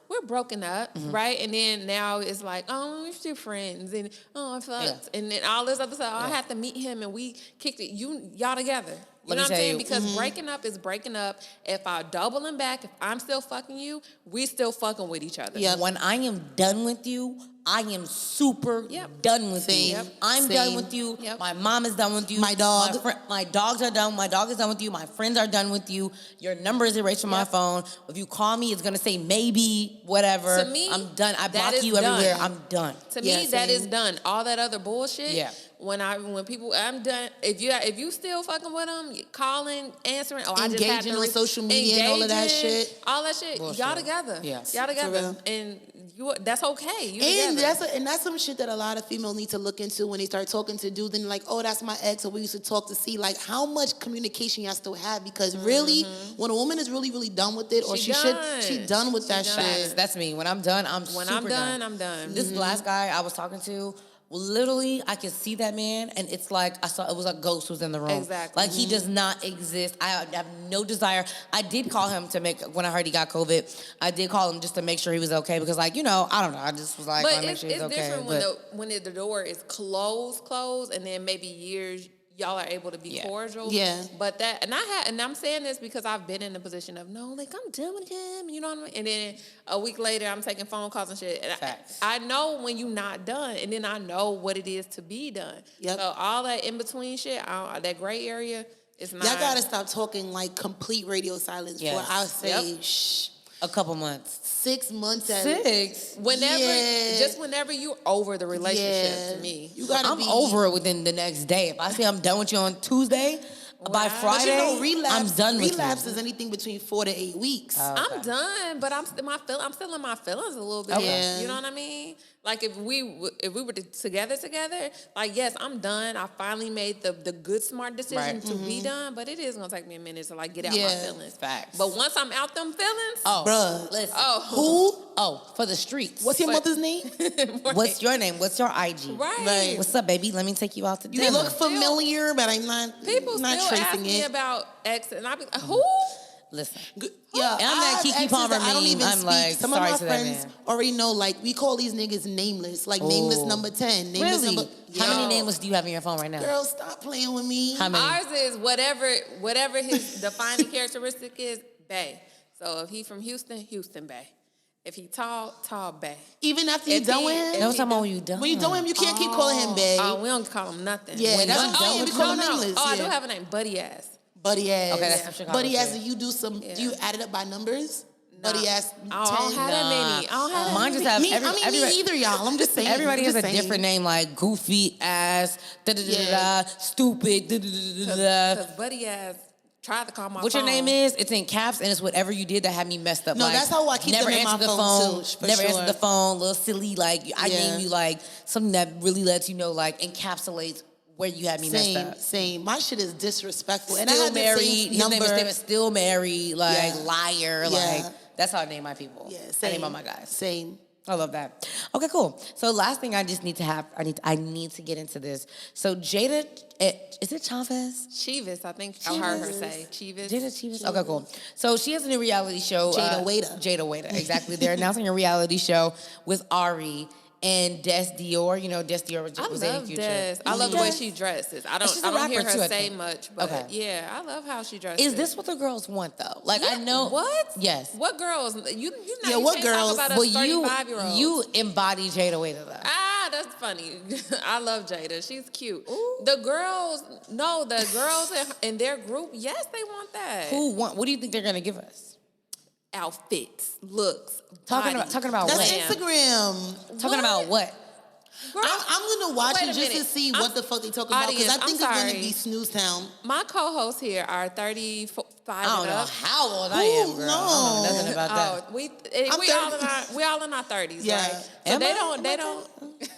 S3: we're broken up,"
S1: Mm-hmm.
S3: right, and then now it's like, "Oh, we're still friends," and I fucked, and then all this other stuff. I have to meet him, and we kicked it. Y'all together. You know what I'm saying? Because breaking up is breaking up. If I doubling back, if I'm still fucking you, we still fucking with each other.
S1: Yeah. When I am done with you, I am super done with you.
S2: Yep.
S1: I'm done with you.
S3: Yep.
S1: My mom is done with you.
S2: My dog.
S1: My dogs are done. My dog is done with you. My friends are done with you. Your number is erased from my phone. If you call me, it's gonna say maybe, whatever.
S3: To me,
S1: I'm done. I
S3: that
S1: block
S3: is
S1: you everywhere.
S3: done.
S1: I'm done.
S3: To me, that is done. All that other bullshit.
S1: Yeah.
S3: When people, I'm done. If you still fucking with them, calling, answering, I just had
S2: Engaging
S3: to
S2: on social media and all of that shit.
S3: all that shit.
S1: Bullshit.
S3: Y'all together.
S1: Yes.
S3: Y'all together,
S2: real.
S3: and that's okay. You
S2: And
S3: together.
S2: that's some shit that a lot of females need to look into when they start talking to dudes and like, oh, that's my ex, or we used to talk to see like how much communication y'all still have, because really, when a woman is really, really done with it, or she done with that
S3: done.
S2: shit.
S1: That's me. When I'm done, I'm
S3: When
S1: super
S3: I'm done, I'm done.
S1: This last guy I was talking to, literally, I could see that man, and it's like it was a ghost was in the room.
S3: Exactly.
S1: Like he does not exist. I have no desire. I did call him when I heard he got COVID. I did call him just to make sure he was okay, because I don't know. I just was like,
S3: But
S1: make
S3: it's
S1: sure he's okay.
S3: different when the door is closed, and then maybe years y'all are able to be cordial.
S2: Yeah.
S3: But I'm saying this because I've been in the position of no, like I'm done with him, you know what I mean? And then a week later I'm taking phone calls and shit. And I know when you're not done, and then I know what it is to be done.
S2: Yep.
S3: So all that in between shit, that gray area is not.
S2: Y'all gotta stop talking like complete radio silence for, I'll say,
S1: a couple months.
S2: 6 months at
S1: 6.
S3: Whenever you over the relationship, to me.
S2: You gotta
S1: I'm over it within the next day. If I say I'm done with you on Tuesday, by Friday, I'm done with you.
S2: Relapse is anything between 4 to 8 weeks.
S3: I'm done, but I'm still in my feelings a little bit.
S2: Okay.
S3: You know what I mean? Like if we were together, like yes, I'm done. I finally made the good smart decision to be done, but it is gonna take me a minute to like get out my feelings.
S1: Facts.
S3: But once I'm out them feelings,
S2: Bruh.
S1: Listen.
S2: Who?
S1: Oh, for the streets.
S2: What's your mother's name?
S1: What's your name? What's your IG?
S3: Right.
S1: What's up, baby? Let me take you out to dinner.
S2: You look familiar, but I'm not.
S3: People
S2: not
S3: still
S2: tracing
S3: ask me
S2: it.
S3: about ex, and I be like, who?
S1: Listen.
S2: Yeah,
S1: And I'm that
S2: I have
S1: Kiki
S2: exes
S1: Palmer
S2: that I don't
S1: meme.
S2: even
S1: I'm
S2: speak.
S1: like,
S2: Some
S1: sorry
S2: of
S1: to
S2: my
S1: that
S2: friends
S1: man.
S2: already know, like, we call these niggas nameless. Like, nameless number 10. Nameless
S1: Really?
S2: number...
S1: How many
S3: Yo.
S1: nameless do you have in your phone right now?
S2: Girl, stop playing with me.
S1: How many?
S3: Ours is whatever his defining characteristic is, Bay. So if he from Houston Bay. If he tall Bay.
S2: Even after you're
S3: If
S2: done
S3: he-
S2: with
S3: if
S2: him?
S1: No, talking about when you done.
S2: When you done with him, you can't keep calling him bae.
S3: Oh, we don't call him nothing.
S2: Yeah,
S3: When
S2: that's
S3: done-
S2: what I'm saying. We call him nameless.
S3: Oh, I
S2: yeah.
S3: do have a name, Buddy Ass.
S2: Buddy ass.
S1: Okay, that's some Chicago
S2: Buddy ass,
S1: shit.
S2: do you do some...
S3: Yeah.
S2: Do you add it up by numbers? Buddy ass 10?
S3: I don't have that many. I don't have that
S1: Mine
S3: many.
S1: just have
S2: Me,
S1: every,
S2: I mean,
S1: everybody,
S2: me either, y'all. I'm just saying.
S1: everybody
S2: I'm
S1: has a
S2: just saying.
S1: different name, like goofy ass, da-da-da-da-da, stupid, da-da-da-da-da.
S3: Because Buddy Ass tried to call my
S1: What
S3: phone.
S1: your name is? It's in caps, and it's whatever you did that had me messed up.
S2: No,
S1: like,
S2: that's how I keep
S1: never
S2: them in my
S1: answered the
S2: phone, too, for
S1: never answered
S2: sure.
S1: the phone, little silly. Like I
S2: Yeah.
S1: named you like something that really lets you know, like encapsulates where you had me messed up.
S2: Same. My shit is disrespectful. And I
S1: Still
S2: had the
S1: married.
S2: same
S1: His
S2: number.
S1: name is Steven. Still married. Like
S2: Yeah.
S1: liar.
S2: Yeah.
S1: Like that's how I name my people.
S2: Yeah,
S1: I
S2: same.
S1: name all my guys.
S2: Same.
S1: I love that. Okay, cool. So last thing I just need to have, I need to get into this. So Jada, is it Chavez?
S3: Chivas, I think I heard her say. Chivas.
S1: Jada Chivas? Okay, cool. So she has a new reality show.
S2: Jada Waiter.
S1: Jada Waiter, exactly. They're announcing a reality show with Ari and Des Dior. You know, Des Dior was
S3: I
S1: was in
S3: love
S1: Future.
S3: Des. I love the way she dresses. I
S1: She's a
S3: don't hear
S1: rapper
S3: her
S1: too, I
S3: say
S1: think.
S3: much, but
S1: Okay.
S3: yeah, I love how she dresses.
S1: Is this what the girls want, though? Like, I know.
S3: What?
S1: Yes.
S3: What girls? You
S2: Yeah,
S3: you
S2: what
S3: can't
S2: girls?
S3: Talk about
S1: Well,
S3: us 35-year-olds.
S1: you embody Jada Waiter, though.
S3: Ah, that's funny. I love Jada. She's cute. The girls in their group, yes, they want that.
S1: What do you think they're going to give us?
S3: Outfits, looks,
S1: Talking
S3: body.
S1: about
S2: That's
S1: what?
S2: Instagram.
S1: Talking about what?
S3: Girl,
S2: I'm going to watch
S3: wait
S2: it
S3: a
S2: just to
S3: minute.
S2: see what the fuck they talking about. Because I
S3: Audience,
S2: think
S3: I'm
S2: it's going to
S3: sorry.
S2: be Snooze Town.
S3: My co-hosts here are 35
S1: I don't
S3: and
S1: know
S3: up.
S1: how old I am, girl.
S2: no.
S1: I don't know nothing about that.
S3: Oh, we
S2: 30.
S3: all in our 30s,
S2: Yeah.
S3: right? So
S1: Am
S3: they
S1: I?
S3: don't
S1: Am I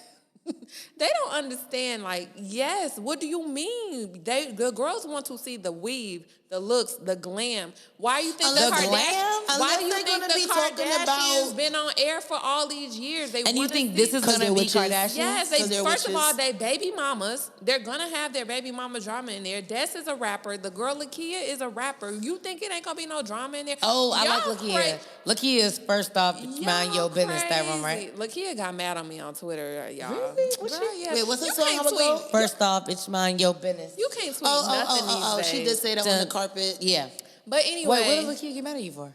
S3: they don't understand. Like, yes, what do you mean? The girls want to see the weave, the looks, the glam. Why you think
S2: The
S3: the Kardashians?
S1: glam?
S3: Why
S2: Unless
S3: do you
S2: they're
S3: think
S2: gonna
S3: the
S2: be talking
S3: Kardashians
S2: about-
S3: been on air for all these years?
S1: And you think this is
S2: 'Cause
S1: gonna
S2: they're
S1: be
S2: witches.
S1: Kardashian?
S3: Yes,
S2: 'Cause they're
S3: first of all,
S2: witches.
S3: they baby mamas. They're gonna have their baby mama drama in there. Des is a rapper. The girl Lakia is a rapper. You think it ain't gonna be no drama in there?
S1: Oh, I
S3: Y'all
S1: like Lakia. Lakia is first off, mind your business, that one, right?
S3: Lakia got mad on me on Twitter, y'all.
S1: Really? What's
S3: Girl,
S1: she-
S3: yeah.
S2: Wait, what's the
S3: You
S2: song
S3: can't
S2: I'm gonna
S3: tweet-
S2: go?
S1: First off, it's mind your business.
S3: You can't tweet
S2: Oh,
S3: nothing these days.
S2: she did say that on
S1: Done.
S2: the carpet.
S1: Yeah.
S3: But anyway,
S1: Wait, what did Lakia get mad at you for?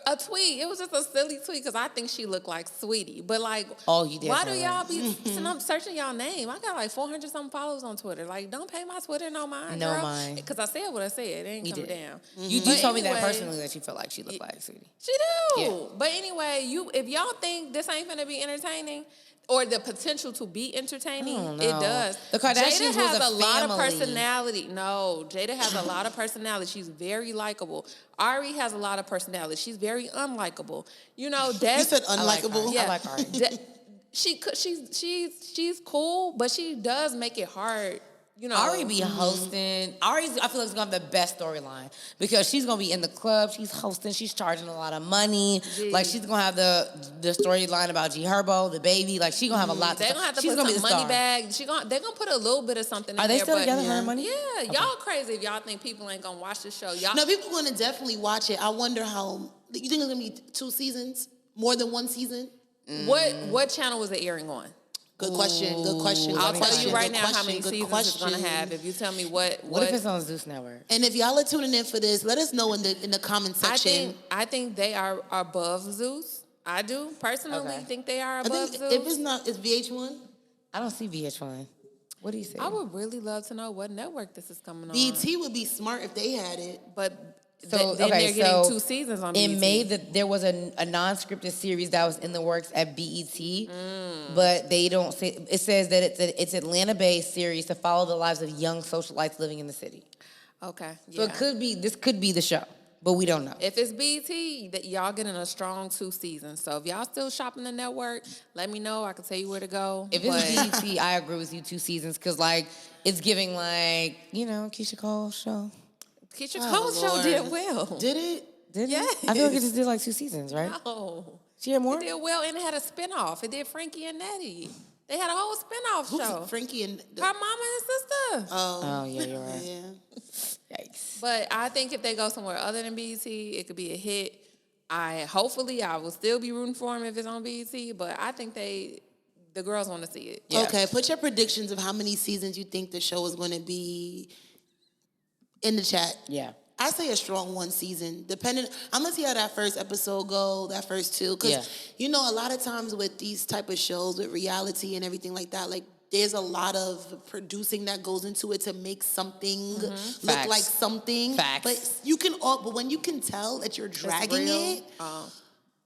S3: a tweet. It was just a silly tweet because I think she looked like Sweetie. But like,
S1: Oh, you did
S3: why
S1: say
S3: do
S1: that.
S3: y'all be searching y'all name? I got like 400 something followers on Twitter. Like, don't pay my Twitter no mind.
S1: No
S3: girl.
S1: mind.
S3: Because I said what I said. It ain't
S1: You
S3: coming
S1: did.
S3: down.
S1: You
S3: But
S1: told me that
S3: anyway,
S1: personally that you felt like she looked like Sweetie.
S3: She do.
S1: Yeah.
S3: But anyway, if y'all think this ain't gonna be entertaining, or the potential to be entertaining,
S1: I don't
S3: it
S1: know.
S3: does.
S1: The Kardashians
S3: Jada has
S1: was a
S3: lot of
S1: family.
S3: personality. No, Jada has a lot of personality. She's very likable. Ari has a lot of personality. She's very unlikable. You know, Des.
S2: You said
S1: I like her.
S2: unlikable.
S1: I like Ari.
S3: She's cool, but she does make it hard. You know,
S1: Ari be hosting. Ari's, I feel like, is gonna have the best storyline because she's gonna be in the club. She's hosting. She's charging a lot of money.
S3: Gee.
S1: Like she's gonna have the storyline about G Herbo, the baby. Like she's gonna have a lot.
S3: They're gonna have to
S1: she's
S3: put
S1: gonna be
S3: some
S1: the
S3: money
S1: star.
S3: bag. They're gonna put a little bit of something in
S1: Are
S3: there.
S1: they still
S3: but
S1: together? Her and Money?
S3: Yeah, y'all crazy if y'all think people ain't gonna watch the show. Y'all
S2: No, people are gonna definitely watch it. I wonder how. You think it's gonna be 2 seasons? More than 1 season?
S3: what channel was it airing on?
S2: Good question. Good question.
S3: I'll
S2: good
S3: tell
S2: question,
S3: you right
S2: good
S3: now how
S2: question,
S3: many
S2: good
S3: seasons it's gonna
S2: question.
S3: have. If you tell me what
S1: What if it's on Zeus Network?
S2: And if y'all are tuning in for this, let us know in the comment section.
S3: I think they are above Zeus. I do personally
S1: Okay.
S3: think they are
S2: I
S3: above
S2: think
S3: Zeus.
S2: if it's not, it's VH1.
S1: I don't see VH1. What do you say?
S3: I would really love to know what network this is coming on.
S2: BET would be smart if they had it.
S3: But
S1: So
S3: then
S1: okay,
S3: they're getting
S1: so
S3: 2 seasons on
S1: in
S3: BET.
S1: May that there was a non-scripted series that was in the works at BET, but they don't say. It says that it's Atlanta-based series to follow the lives of young socialites living in the city.
S3: Okay,
S1: So
S3: yeah.
S1: it could be this could be the show, but we don't know.
S3: If it's BET, that y'all getting a strong 2 seasons. So if y'all still shopping the network, let me know. I can tell you where to go.
S1: If it's BET, I agree with you 2 seasons because like it's giving like Keisha Cole's show.
S3: Keisha
S2: Oh,
S3: Cole's show
S2: Lord.
S3: did well.
S2: Did it?
S1: Did
S3: Yes.
S1: it? I feel like it just did like 2 seasons, right?
S3: No.
S1: She had more.
S3: It did well, and it had a spinoff. It did Frankie and Nettie. They had a whole spinoff show.
S2: Who's Frankie and...
S3: Her mama and sister.
S1: Oh yeah, you're right.
S2: Yeah.
S1: Yikes.
S3: But I think if they go somewhere other than BET, it could be a hit. Hopefully I will still be rooting for them if it's on BET, but I think the girls want to see it.
S1: Yeah.
S2: Okay, put your predictions of how many seasons you think the show is going to be in the chat.
S1: Yeah.
S2: I say a strong 1 season, I'm gonna see how that first episode go, that first 2, because a lot of times with these type of shows, with reality and everything like that, like there's a lot of producing that goes into it to make something look
S1: Facts.
S2: like something.
S1: Facts.
S2: But when you can tell that you're dragging
S3: real.
S2: it,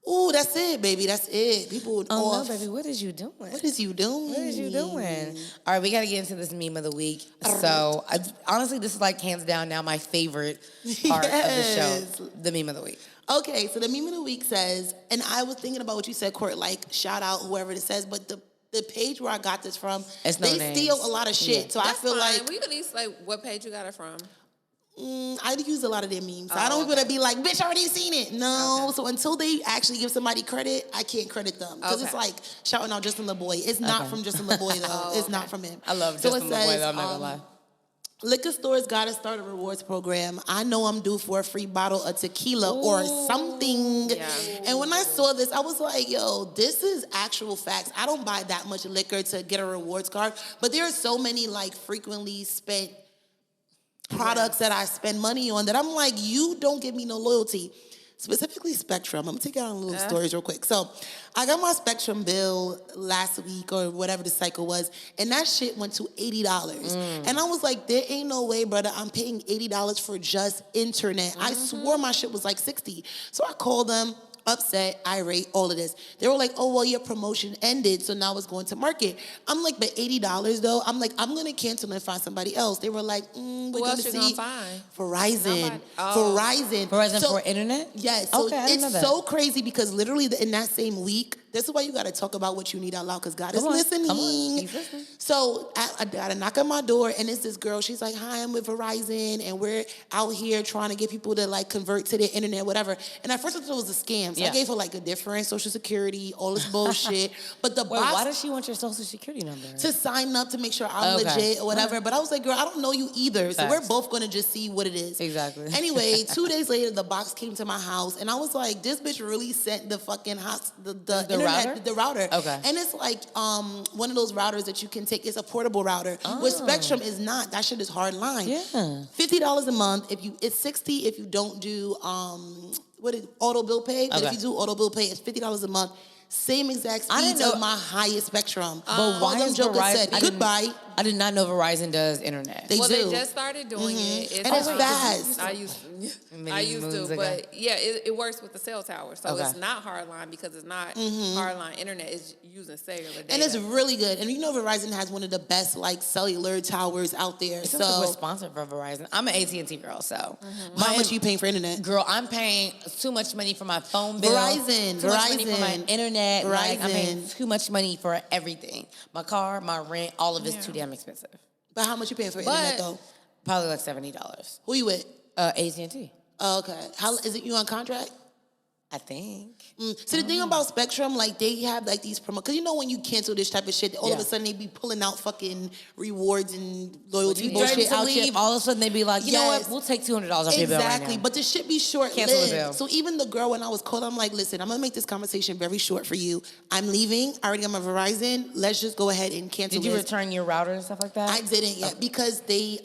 S2: ooh, that's it, baby, that's it. People
S1: Oh
S2: off.
S1: no, baby, what is you doing?
S2: What is you doing?
S1: What is you doing? All right, we got to get into this meme of the week. So, honestly, this is like hands down now my favorite part of the show, the meme of the week.
S2: Okay, so the meme of the week says, and I was thinking about what you said, Court, like shout out whoever it says, but the page where I got this from,
S1: It's no
S2: they
S1: names.
S2: steal a lot of shit.
S1: Yeah.
S2: So
S3: That's
S2: I feel
S3: fine.
S2: like
S3: We could at least what page you got it from.
S2: I use a lot of their memes. I don't want to be like, bitch, I already seen it. No. So until they actually give somebody credit, I can't credit them. Because it's like shouting out Justin LeBoy. It's not from Justin LeBoy, though. It's not from him.
S1: I love
S2: So
S1: Justin
S2: it
S1: LeBoy,
S2: says,
S1: though, I'm not gonna lie.
S2: Liquor stores got to start a rewards program. I know I'm due for a free bottle of tequila or something.
S3: Yeah.
S2: And when I saw this, I was like, yo, this is actual facts. I don't buy that much liquor to get a rewards card. But there are so many like frequently spent products that I spend money on that I'm like, you don't give me no loyalty. Specifically Spectrum. I'm gonna take you on little stories real quick. So I got my Spectrum bill last week or whatever the cycle was, and that shit went to $80. And I was like, there ain't no way, brother, I'm paying $80 for just internet. I swore my shit was like $60. So I called them, upset, irate, all of this. They were like, oh, well, your promotion ended, so now it's going to market. I'm like, but $80 though? I'm like, I'm going to cancel and find somebody else. They were like, we're
S3: Who
S2: going
S3: else
S2: to
S3: you
S2: see.
S3: gonna find?
S2: Verizon.
S3: Nobody. Oh.
S2: Verizon.
S1: Verizon
S2: So-
S1: for internet?
S2: Yes. So
S1: Okay, I didn't know
S2: it's
S1: that.
S2: so crazy because literally in that same week, This is why you got to talk about what you need out loud because God is
S1: Come on.
S2: listening.
S1: He's listening.
S2: So I got a knock on my door, and it's this girl. She's like, "Hi, I'm with Verizon, and we're out here trying to get people to like convert to the internet, whatever." And at first I thought it was a scam, so I gave her like a different social security, all this bullshit. But the
S1: Wait,
S2: box
S1: why does she want your social security number?
S2: to sign up to make sure I'm
S1: Okay.
S2: legit or whatever. But I was like, girl, I don't know you either, so
S1: Facts.
S2: we're both gonna just see what it is.
S1: Exactly.
S2: Anyway, 2 days later, the box came to my house, and I was like, this bitch really sent the fucking the internet,
S1: router?
S2: the router.
S1: Okay.
S2: And it's like one of those routers that you can take. It's a portable router. With Spectrum is not. That shit is hard line.
S1: Yeah.
S2: $50 a month. It's $60 if you don't do auto bill pay. But if
S1: Okay.
S2: you do auto bill pay, it's $50 a month. Same exact
S1: I didn't
S2: speeds of
S1: know-
S2: my highest Spectrum.
S1: But why
S2: them
S1: is
S2: jokers
S1: Verizon?
S2: said goodbye.
S1: I did not know Verizon does internet.
S2: They
S3: Well,
S2: do.
S3: they just started doing it.
S2: And it's fast.
S3: I used
S1: Many moons
S3: to,
S1: ago.
S3: but yeah, it works with the cell tower. So
S1: Okay.
S3: it's not hardline because it's not hardline internet. It's using cellular data.
S2: And it's really good. And you know Verizon has one of the best like cellular towers out there.
S1: It's
S2: So
S1: we're sponsored for Verizon. I'm an AT&T girl, so
S2: how much are you paying for internet?
S1: girl, I'm paying too much money for my phone bill.
S2: Verizon,
S1: too much money for my
S2: Verizon.
S1: internet. Like, I'm paying
S2: Verizon.
S1: too much money for everything. My car, my rent, all of it's too damn expensive.
S2: But how much you paying for
S3: But-
S2: internet though?
S1: Probably like $70.
S2: Who you with?
S1: AT&T,
S2: Oh, okay. How is it you on contract?
S1: I think.
S2: So the thing about Spectrum, like they have like these promo, because you know when you cancel this type of shit, all of a
S1: Yeah.
S2: sudden they be pulling out fucking rewards and loyalty
S1: You threaten
S2: bullshit
S1: to
S2: out
S1: leave,
S2: here.
S1: all of a sudden they be like, you know
S2: Yes.
S1: what? We'll take $200 off your bill right
S2: Exactly,
S1: now.
S2: but the shit be short
S1: Cancel the bill.
S2: lived. So even the girl when I was called, I'm like, listen, I'm gonna make this conversation very short for you. I'm leaving. I already got my Verizon. Let's just go ahead and cancel.
S1: Did you
S2: this.
S1: return your router and stuff like that?
S2: I didn't yet because they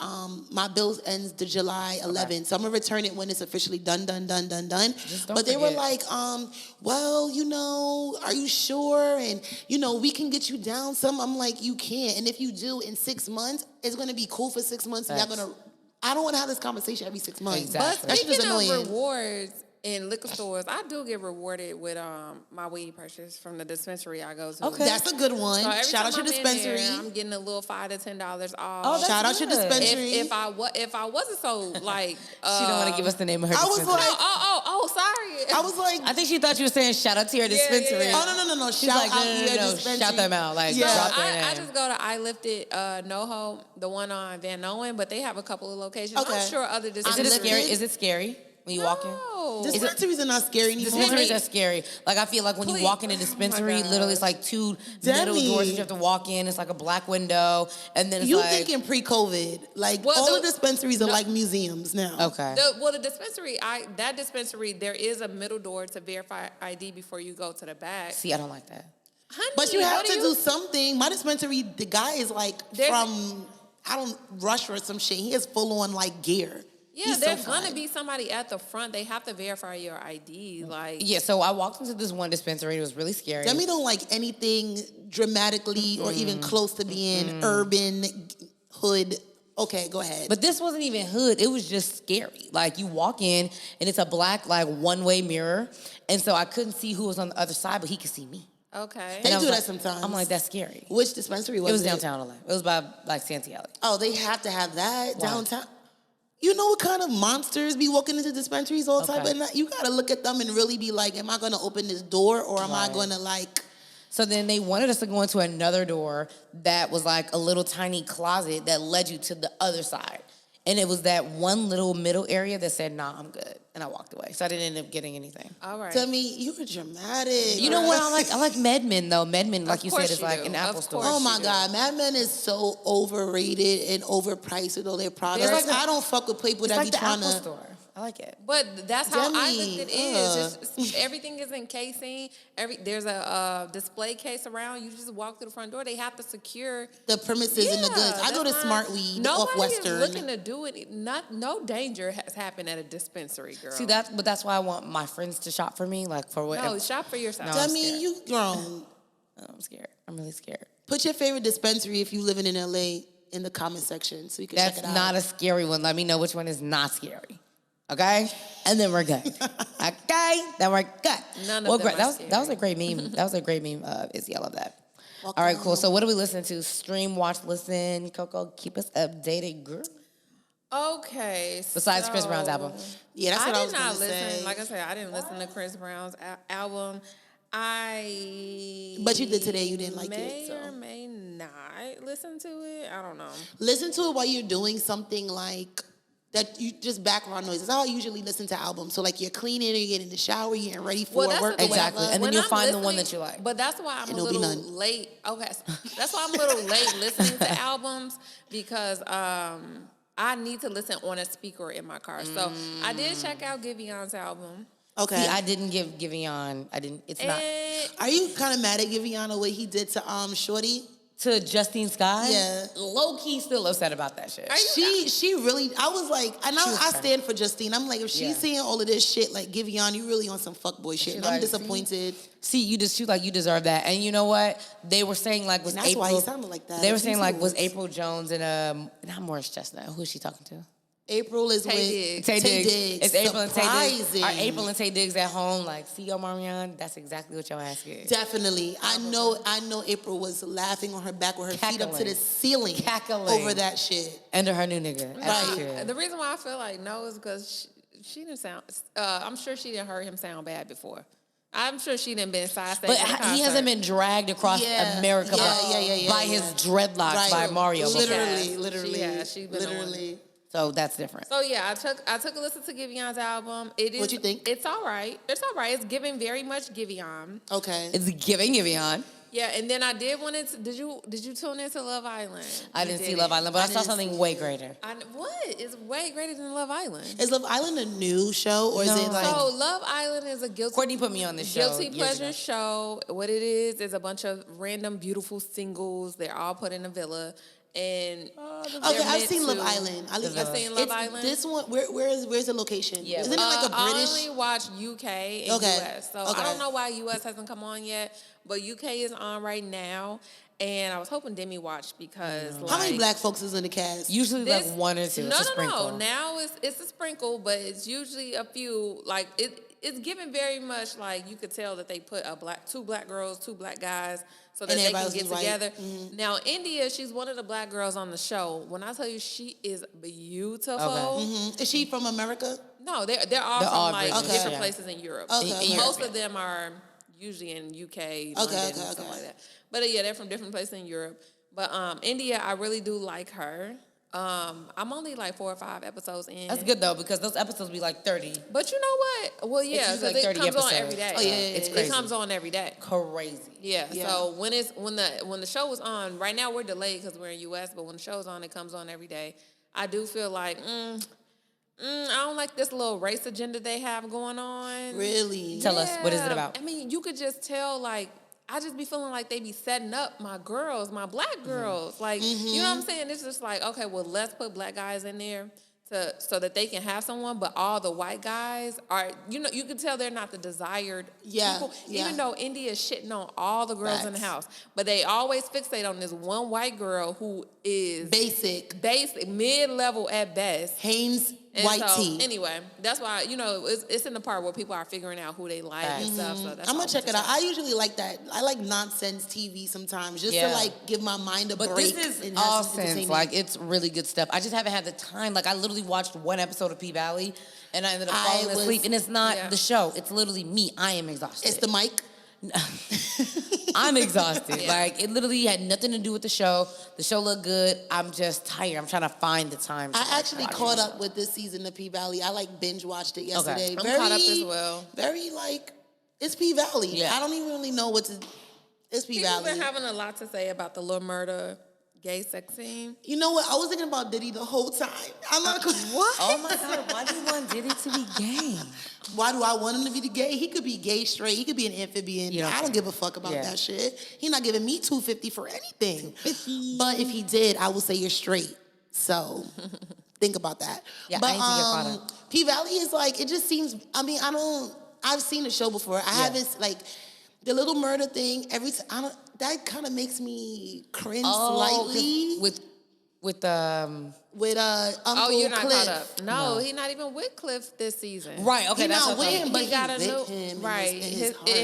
S2: my bill ends the July 11th. So I'm gonna return it when it's officially done.
S1: don't
S2: But they were
S1: forget.
S2: like, well, you know, are you sure? And you know, we can get you down some. I'm like, you can't. And if you do in 6 months, it's gonna be cool for 6 months. And
S1: Facts.
S2: y'all gonna I don't want to have this conversation every 6 months.
S1: Exactly.
S3: But
S2: That shit is
S3: speaking of
S2: annoying.
S3: rewards in liquor stores, I do get rewarded with my weed purchase from the dispensary I go to.
S1: Okay.
S2: That's a good one.
S3: So every
S2: Shout out
S3: time
S2: your
S3: I'm in
S2: dispensary.
S3: there, I'm getting a little $5 to $10 off.
S1: Oh, that's
S2: Shout out your
S1: good.
S2: dispensary.
S3: if I wasn't so like
S1: She don't want to give us the name of her
S2: I was
S1: dispensary.
S2: like-
S3: sorry.
S2: I was like,
S1: I think she thought you were saying shout out to your dispensary.
S3: yeah.
S2: oh no.
S1: She's
S2: Shout
S1: like,
S2: out
S1: no,
S2: your
S1: no,
S2: dispensary.
S1: shout them out. Like,
S2: Yeah.
S1: drop their
S3: I
S1: name.
S3: just go to I Lifted NoHo, the one on Van Noen, but they have a couple of locations.
S2: Okay.
S3: I'm sure other
S1: Is it
S3: dispensaries.
S1: scary? Is it scary when you walk in?
S3: No.
S2: Dispensaries are not scary anymore.
S1: Dispensaries are scary. Like I feel like when you
S3: Please.
S1: walk in a
S3: Oh my
S1: dispensary,
S3: God.
S1: literally it's like two
S2: Demi.
S1: middle doors that you have to walk in. It's like a black window, and then it's
S2: You
S1: like
S2: thinking pre-COVID? Like
S3: Well,
S2: all
S3: the-
S2: the dispensaries are like museums now.
S1: okay.
S3: The dispensary, that dispensary, there is a middle door to verify ID before you go to the back.
S1: See, I don't like that.
S3: Honey,
S2: But you have
S3: what
S2: to do something. My dispensary, the guy is like
S3: There's-
S2: from I don't Russia or some shit. He has full on like gear.
S3: Yeah,
S2: He's
S3: there's
S2: so
S3: gonna
S2: fine.
S3: be somebody at the front. They have to verify your ID. Like,
S1: Yeah, so I walked into this one dispensary. It was really scary.
S2: Demi don't like anything dramatically or even close to being urban hood. Okay, go ahead.
S1: But this wasn't even hood. It was just scary. Like you walk in and it's a black like one-way mirror, and so I couldn't see who was on the other side, but he could see me.
S3: okay.
S2: They
S1: And I
S2: do
S1: was
S2: that
S1: like-
S2: sometimes.
S1: I'm like, that's scary.
S2: Which dispensary was
S1: It was downtown LA. It was by like Santee Alley.
S2: Oh, they have to have that
S1: Why?
S2: downtown. You know what kind of monsters be walking into dispensaries all the time?
S1: Okay.
S2: But you gotta look at them and really be like, am I gonna open this door or am I
S1: Right.
S2: gonna like
S1: So then they wanted us to go into another door that was like a little tiny closet that led you to the other side. And it was that one little middle area that said, nah, I'm good. And I walked away. So I didn't end up getting anything.
S3: All right.
S2: Tell me, you were dramatic.
S1: You know what I like? I like MedMen though. MedMen, like you said,
S3: course
S1: is
S3: you
S1: like
S3: do.
S1: an
S3: Of
S1: Apple store.
S3: course.
S2: Oh my
S3: you do.
S2: God, Mad Men is so overrated and overpriced with all their products.
S1: It's like the-
S2: I don't fuck with people
S1: It's
S2: that
S1: like
S2: be
S1: the
S2: trying
S1: Apple
S2: to.
S1: store. I like it.
S3: But that's how I
S2: Demi,
S3: looked it is. Just, everything is in casing. There's a display case around. You just walk through the front door. They have to secure
S2: The premises and the goods. I go to
S3: that's
S2: Smart
S3: not-
S2: Weed
S3: Nobody
S2: off Western.
S3: is looking to do it. No danger has happened at a dispensary, girl.
S1: See, but that's why I want my friends to shop for me, like for whatever.
S3: No, shop for yourself.
S1: No. I'm
S2: Demi,
S1: scared.
S2: you grown.
S1: I'm scared. I'm really scared.
S2: Put your favorite dispensary if you living in LA in the comment section so you can
S1: That's
S2: check it out.
S1: not a scary one. Let me know which one is not scary. Okay? And then we're good. Okay? Then we're good.
S3: None of
S1: well,
S3: them
S1: great.
S3: are
S1: That was a great meme. That was a great meme, Izzy. I love that.
S2: Welcome.
S1: All right, cool. So what do we listen to? Stream, watch, listen. Coco, keep us updated, girl.
S3: Okay.
S1: Besides Chris Brown's album.
S2: Yeah, that's what I was
S3: did not
S2: gonna
S3: listen.
S2: say.
S3: Like I said, I didn't listen to Chris Brown's album.
S2: But you did today. You didn't like it.
S3: May
S2: So.
S3: or may not listen to it. I don't know.
S2: Listen to it while you're doing something like that. You just background noise. That's how I usually listen to albums. So like you're cleaning, or you get in the shower, you're getting ready for
S3: that's
S2: work.
S3: the
S2: Or
S3: thing.
S1: Exactly.
S2: whatever.
S1: And then
S3: When
S1: you'll
S3: I'm
S1: find the one
S3: listening-
S1: that you like.
S3: But that's why I'm
S2: And
S3: a
S2: there'll be
S3: little
S2: none.
S3: late. Okay, that's why I'm a little late listening to albums because I need to listen on a speaker in my car. So I did check out Givion's album.
S2: Okay.
S1: See, I didn't give Giveon. I didn't. It's not
S3: And
S2: Are you kind of mad at Giveon what he did to Shorty?
S1: to Justine Skye.
S2: Yeah.
S1: Low key, still upset about that shit.
S2: She really. I was like, and I
S1: was
S2: stand for Justine. I'm like, if she's
S1: Yeah.
S2: seeing all of this shit, like Giveon, you really on some fuckboy shit. And I'm
S1: like,
S2: disappointed.
S1: See, you just you deserve that. And you know what? They were saying like was
S2: And that's
S1: April.
S2: why he sounded like that.
S1: They were
S2: He
S1: saying like was
S2: was.
S1: April Jones and not Morris Chestnut. Who is she talking to?
S2: April is
S3: Tay
S2: with
S3: Diggs.
S1: Tay
S2: Tay
S1: Diggs.
S2: Diggs.
S1: It's April and Tay Diggs.
S2: Surprising.
S1: Are April and Tay Diggs at home? Like, see yo, Marianne? That's exactly what your ass is.
S2: Definitely. I know April was laughing on her back with her feet up to the ceiling.
S1: Cackling.
S2: Over that shit.
S1: Under her new nigga. as she
S2: Right.
S1: should.
S3: The reason why I feel like no is because she didn't sound. I'm sure she didn't heard him sound bad before. I'm sure she didn't been sidestepped.
S1: But he hasn't been dragged across
S2: Yeah.
S1: America
S2: Yeah,
S1: by his dreadlocks
S2: Right.
S1: by Mario. before.
S2: Literally.
S3: She's been the one.
S1: So that's different.
S3: So yeah, I took a listen to Givion's album. It is.
S2: What you think?
S3: It's all right. It's all right. It's giving very much Giveon.
S2: Okay.
S1: It's giving Giveon.
S3: Yeah, and then I did want to. Did you tune into Love Island?
S1: I didn't see Love Island, but I saw
S2: didn't
S1: something
S2: see
S1: way
S2: it.
S1: greater.
S3: What? It's way greater than Love Island.
S2: Is Love Island a new show or is it like
S3: So Love Island is a
S1: Courtney put me on this show.
S3: guilty
S1: years
S3: pleasure
S1: ago.
S3: show. What it is a bunch of random beautiful singles. They're all put in a villa. And
S2: Okay, I've seen Love Island.
S3: I've seen Love Island.
S2: This one, where's the location?
S1: Yeah,
S2: Isn't it like a
S3: I
S2: British?
S3: only watch UK and
S2: Okay,
S3: US. So
S2: okay.
S3: I don't know why US hasn't come on yet, but UK is on right now. And I was hoping Demi watched because
S2: How many black folks is in the cast?
S1: Usually
S3: this-
S1: like one or two.
S3: No,
S1: it's a
S3: no,
S1: sprinkle.
S3: no. Now it's a sprinkle, but it's usually a few. Like it's given very much like you could tell that they put two black girls, two black guys, so that
S2: And
S3: they can
S2: everybody
S3: get
S2: else is white.
S3: together. Now India, she's one of the black girls on the show. When I tell you she is beautiful.
S2: Mhm. Is she from America?
S3: No, they're all
S1: They're
S3: from
S1: all
S3: like
S1: British,
S3: different
S1: yeah.
S3: places in Europe.
S2: Okay,
S3: Most of them are usually in UK, London, and stuff
S2: okay.
S3: like that. But yeah, they're from different places in Europe. But India, I really do like her. I'm only like 4 or 5 episodes in.
S1: That's good though because those episodes be like 30.
S3: But you know what? Well, yeah,
S1: usually
S3: because
S1: like
S3: it
S1: 30
S3: comes on
S1: episodes.
S3: every day.
S2: Oh, yeah,
S1: it's
S3: It
S1: crazy.
S3: comes on every day.
S1: Crazy.
S3: Yeah.
S2: Yeah.
S3: So when the show was on, right now we're delayed because we're in US. But when the show's on, it comes on every day. I do feel like I don't like this little race agenda they have going on.
S2: Really?
S1: Tell us, what is it about?
S3: I mean, you could just tell, like, I just be feeling like they be setting up my girls, my black girls. Like, you know what I'm saying? It's just like, okay, well, let's put black guys in there so that they can have someone, but all the white guys are, you can tell they're not the desired people.
S2: Yeah.
S3: Even though India is shitting on all the girls in the
S2: Facts.
S3: house. But they always fixate on this one white girl who is
S2: Basic.
S3: mid-level at best.
S2: Haynes
S3: And
S2: white
S3: so,
S2: tea.
S3: Anyway, that's why, it's in the part where people are figuring out who they like and stuff. So that's
S2: I'm
S3: all
S2: gonna check it out.
S3: just
S2: I usually like that. I like nonsense TV sometimes, just
S1: Yeah.
S2: to like give my mind a
S1: But
S2: break.
S1: this is
S2: and have
S1: all
S2: some
S1: sense.
S2: entertainment.
S1: Like, it's really good stuff. I just haven't had the time. Like, I literally watched one episode of P-Valley, and I ended up falling asleep. And it's not
S3: Yeah.
S1: the show. It's literally me. I am exhausted.
S2: It's the mic.
S1: I'm exhausted.
S3: Yeah.
S1: Like, it literally had nothing to do with the show. The show looked good. I'm just tired. I'm trying to find the time to,
S2: I
S1: like,
S2: actually
S1: watch
S2: caught
S1: it.
S2: up with this season of P Valley. I like binge watched it yesterday.
S3: I'm caught up as well.
S2: Very like it's P Valley.
S1: Yeah.
S2: I don't even really know what to. It's P
S3: People
S2: Valley.
S3: been having a lot to say about the Lil Murda gay sex scene.
S2: You know what? I was thinking about Diddy the whole time. I'm not gonna. What?
S1: Oh my God, why do you want Diddy to be gay?
S2: Why do I want him to be the gay? He could be gay straight. He could be an amphibian.
S1: You don't
S2: I don't
S1: care.
S2: give a fuck about
S1: Yeah.
S2: that shit. He not giving me $250 for anything. But if he did, I would say you're straight. So think about that.
S1: Yeah,
S2: but
S1: I need to get caught up.
S2: P Valley is like, it just seems. I mean, I've seen the show before. I haven't like the little murder thing. Every time that kind of makes me cringe slightly.
S1: With
S2: with Uncle
S3: Oh, you're not
S2: Cliff.
S3: caught up. No, he's not even with Cliff this season.
S1: Right. Okay.
S2: He
S1: That's
S2: not
S1: what
S2: with
S1: I'm
S2: him, but
S3: he got a
S2: with
S3: new
S2: him
S3: right
S2: in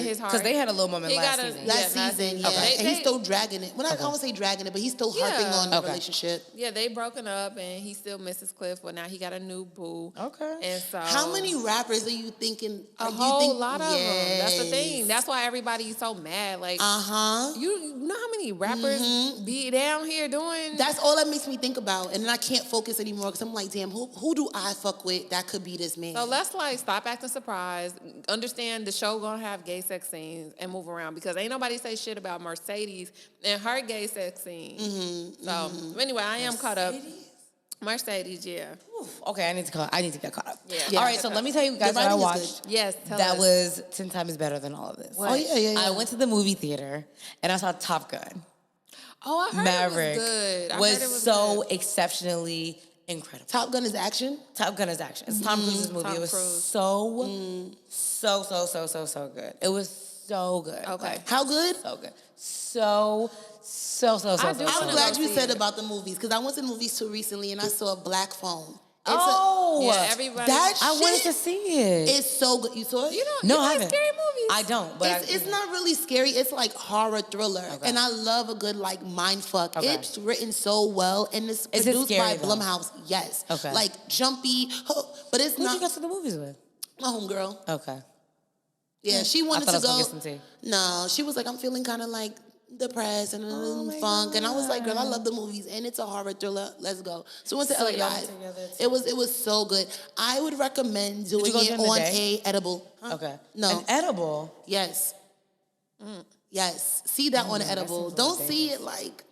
S2: his heart.
S1: because they had a little moment
S3: He
S1: last
S3: got a-
S1: season.
S2: Last
S3: Yeah,
S2: season,
S3: not-
S2: yeah.
S3: they-
S2: And he's
S3: they-
S2: still dragging it. Well, I won't say dragging it, but he's still harping on the
S1: Okay.
S2: relationship.
S3: Yeah, they broken up, and he still misses Cliff, but now he got a new boo.
S1: Okay.
S3: And so
S2: How many rappers are you thinking?
S3: A
S2: you
S3: whole
S2: think,
S3: lot of them. That's the
S2: Yes.
S3: thing. That's why everybody's so mad. Like,
S2: Uh-huh.
S3: you know how many rappers be down here doing?
S2: That's all that makes me think about. And then I can't focus anymore because I'm like, damn, who do I fuck with that could be this man?
S3: So let's like stop acting surprised. Understand the show gonna have gay sex scenes and move around because ain't nobody say shit about Mercedes and her gay sex scene. So anyway, I am caught up. Mercedes, yeah.
S1: Oof. Okay, I need to get caught up.
S3: Yeah.
S1: All right, so let me tell you guys
S2: The
S1: what I
S2: writing is
S1: watched.
S3: Yes, tell
S1: That
S3: us.
S1: was 10 times better than all of this.
S3: What?
S2: Oh, yeah.
S1: I went to the movie theater and I saw Top Gun.
S3: Oh, I heard
S1: Maverick
S3: it was good. I
S1: was
S3: heard it was
S1: so
S3: good.
S1: exceptionally incredible.
S2: Top Gun is action?
S1: Top Gun is action. It's Tom Cruise's movie.
S3: Tom
S1: It was
S3: Cruise.
S1: so good. So good.
S3: Okay.
S1: Like,
S2: How good?
S1: so good. So
S3: I do
S2: I'm
S3: wanna
S2: glad
S3: go
S2: you
S3: see
S2: said
S3: it.
S2: about the movies because I went to the movies too recently and I saw a black phone.
S3: Yeah, everybody.
S2: that
S1: I wanted
S2: shit
S1: to see it.
S2: It's so good. You saw it?
S3: You don't.
S1: No,
S3: you
S1: I
S3: like
S1: haven't.
S3: scary movies.
S1: I don't, but
S2: It's not really scary. It's like horror thriller,
S1: Okay.
S2: and I love a good like mind fuck.
S1: Okay.
S2: It's written so well, and it's
S1: Is it
S2: produced by
S1: scary, though?
S2: Blumhouse. Yes,
S1: Okay.
S2: like jumpy, but it's
S1: Who'd
S2: not
S1: you go to the movies with?
S2: my homegirl.
S1: Okay.
S2: Yeah, she wanted
S1: thought
S2: to
S1: I was gonna
S2: go.
S1: get some tea.
S2: No, she was like, I'm feeling kind of like depressed and
S1: my
S2: funk, and I was like, girl, I love the movies, and it's a horror thriller. Let's go. So we went to
S1: So
S2: LA
S1: y'all
S2: Live.
S1: went together
S2: It was so good. I would recommend doing
S1: you go
S2: it
S1: during the
S2: on
S1: day?
S2: a edible. Huh?
S1: Okay.
S2: No.
S1: An edible.
S2: Yes. Yes. See that on
S1: that
S2: edible.
S1: seems
S2: Don't
S1: really
S2: see it like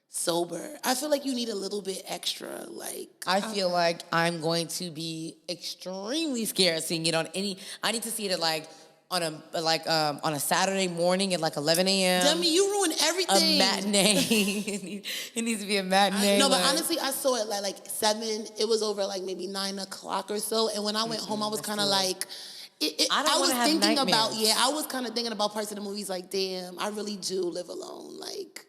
S2: sober. I feel like you need a little bit extra. Like
S1: I feel like I'm going to be extremely scared seeing it on any. I need to see it at like on a Saturday morning at like 11 a.m.
S2: Demi, you ruin
S1: A
S2: everything.
S1: matinee. It needs to be a matinee.
S2: No, but
S1: like-
S2: honestly, I saw it like 7. It was over like maybe 9 o'clock or so. And when I went home, I was kind of like,
S1: I don't
S2: I was
S1: wanna have
S2: thinking
S1: nightmares.
S2: I was kind of thinking about parts of the movies like, damn, I really do live alone. Like,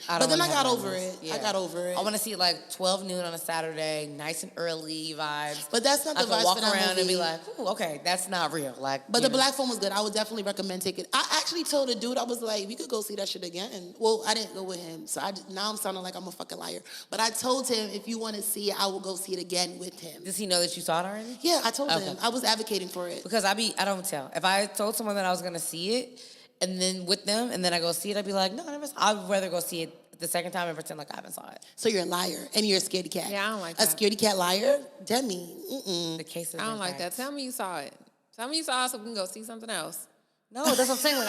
S2: But then I got over it. I got over it.
S1: I want to see like 12 noon on a Saturday, nice and early vibes.
S2: But that's not
S1: I
S2: the
S1: can
S2: vibes
S1: walk
S2: for that
S1: around and be
S2: movie.
S1: like, ooh, okay, that's not real. Like,
S2: But
S1: you
S2: the
S1: know.
S2: black phone was good. I would definitely recommend taking it. I actually told a dude, I was like, we could go see that shit again. Well, I didn't go with him. So now I'm sounding like I'm a fucking liar. But I told him, if you want to see it, I will go see it again with him.
S1: Does he know that you saw it already?
S2: Yeah, I told
S1: Okay.
S2: him. I was advocating for it.
S1: Because I don't tell. If I told someone that I was gonna see it, and then with them, and then I go see it, I'd be like, no, I never. I'd rather go see it the second time and pretend like I haven't saw it.
S2: So you're a liar and you're a scaredy cat.
S3: Yeah, I don't like
S2: A
S3: that.
S2: scaredy cat liar? Demi.
S1: The case.
S3: I don't like that. Tell me you saw it. Tell me you saw it so we can go see something else.
S1: No, that's what I'm saying. Like,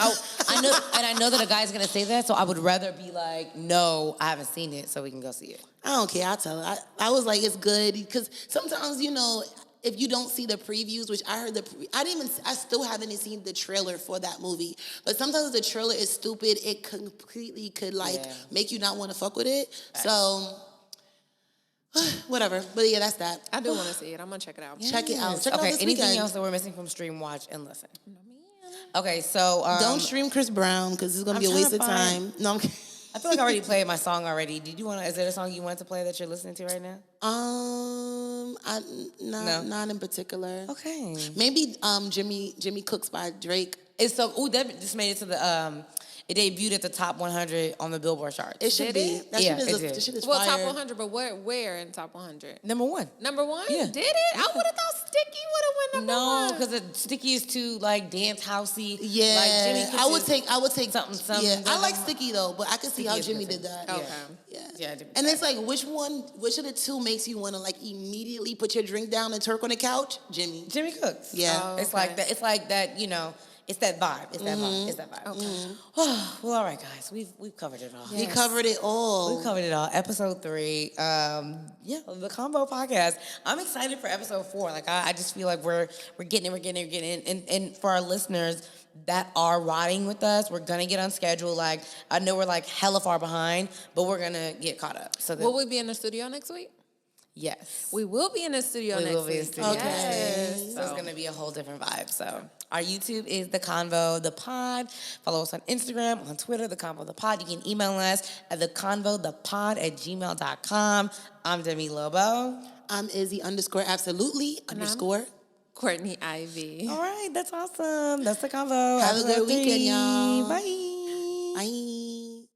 S1: I know that a guy's gonna say that, so I would rather be like, no, I haven't seen it, so we can go see it.
S2: I don't care. I'll tell her. I was like, it's good. Because sometimes, if you don't see the previews, which I heard I still haven't seen the trailer for that movie. But sometimes the trailer is stupid. It completely could make you not want to fuck with it. So, whatever. But yeah, that's that.
S3: I do want to see it. I'm gonna check it out.
S2: Check it out. Check it out
S1: Okay,
S2: this
S1: anything
S2: weekend.
S1: else that we're missing from Stream, Watch, and Listen? Okay, so
S2: Don't stream Chris Brown because it's going to be a
S1: I'm
S2: waste of
S1: trying to
S2: time. No, I'm kidding.
S1: I feel like I already played my song already. Is there a song you wanted to play that you're listening to right now?
S2: Not in particular.
S1: Okay.
S2: Maybe Jimmy Cooks by Drake.
S1: It's so that just made it to the it debuted at the top 100 on the Billboard charts.
S2: It should
S3: Did
S2: be.
S3: it?
S2: That
S1: Yeah,
S2: shit
S1: it
S2: is
S1: did.
S2: that shit is
S3: Well,
S2: fire.
S3: top 100, but where in top 100?
S1: Number 1.
S3: Number 1?
S1: Yeah.
S3: Did it? I would have thought Sticky would have won number
S1: No,
S3: 1.
S1: because the Sticky is too like dance housey.
S2: Yeah,
S1: like Jimmy Cooks
S2: I would take
S1: something.
S2: Yeah, I like Sticky though, but I can see
S1: Sticky
S2: how
S1: is
S2: Jimmy
S1: good
S2: did
S1: too.
S2: that.
S3: Okay.
S2: Yeah.
S1: Yeah, Jimmy
S2: And it's like, which of the two makes you want to like immediately put your drink down and twerk on the couch? Jimmy.
S1: Jimmy Cooks.
S2: Yeah.
S3: Oh,
S1: It's
S3: okay.
S1: like that. It's like that. It's that vibe. It's that vibe. It's that vibe.
S3: Okay.
S1: Well, all right, guys. We've covered it all.
S2: We covered it all.
S1: We covered it all. Episode 3. The Convo podcast. I'm excited for episode 4. Like I just feel like we're getting it. And for our listeners that are riding with us, we're gonna get on schedule. Like I know we're like hella far behind, but we're gonna get caught up. So that
S3: Will we be in the studio next week?
S1: Yes.
S3: We will be in the studio
S1: We
S3: next
S1: will be in
S3: week.
S1: studio
S2: Okay.
S1: next week. So it's going to be a whole different vibe. So our YouTube is The Convo, The Pod. Follow us on Instagram, on Twitter, The Convo, The Pod. You can email us at theconvothepod@gmail.com. I'm Demi Lobo.
S2: I'm Izzy _absolutely _
S3: Courtney Ivy.
S1: All right, that's awesome. That's The Convo.
S2: Have a good weekend, y'all.
S1: Bye.
S2: Bye.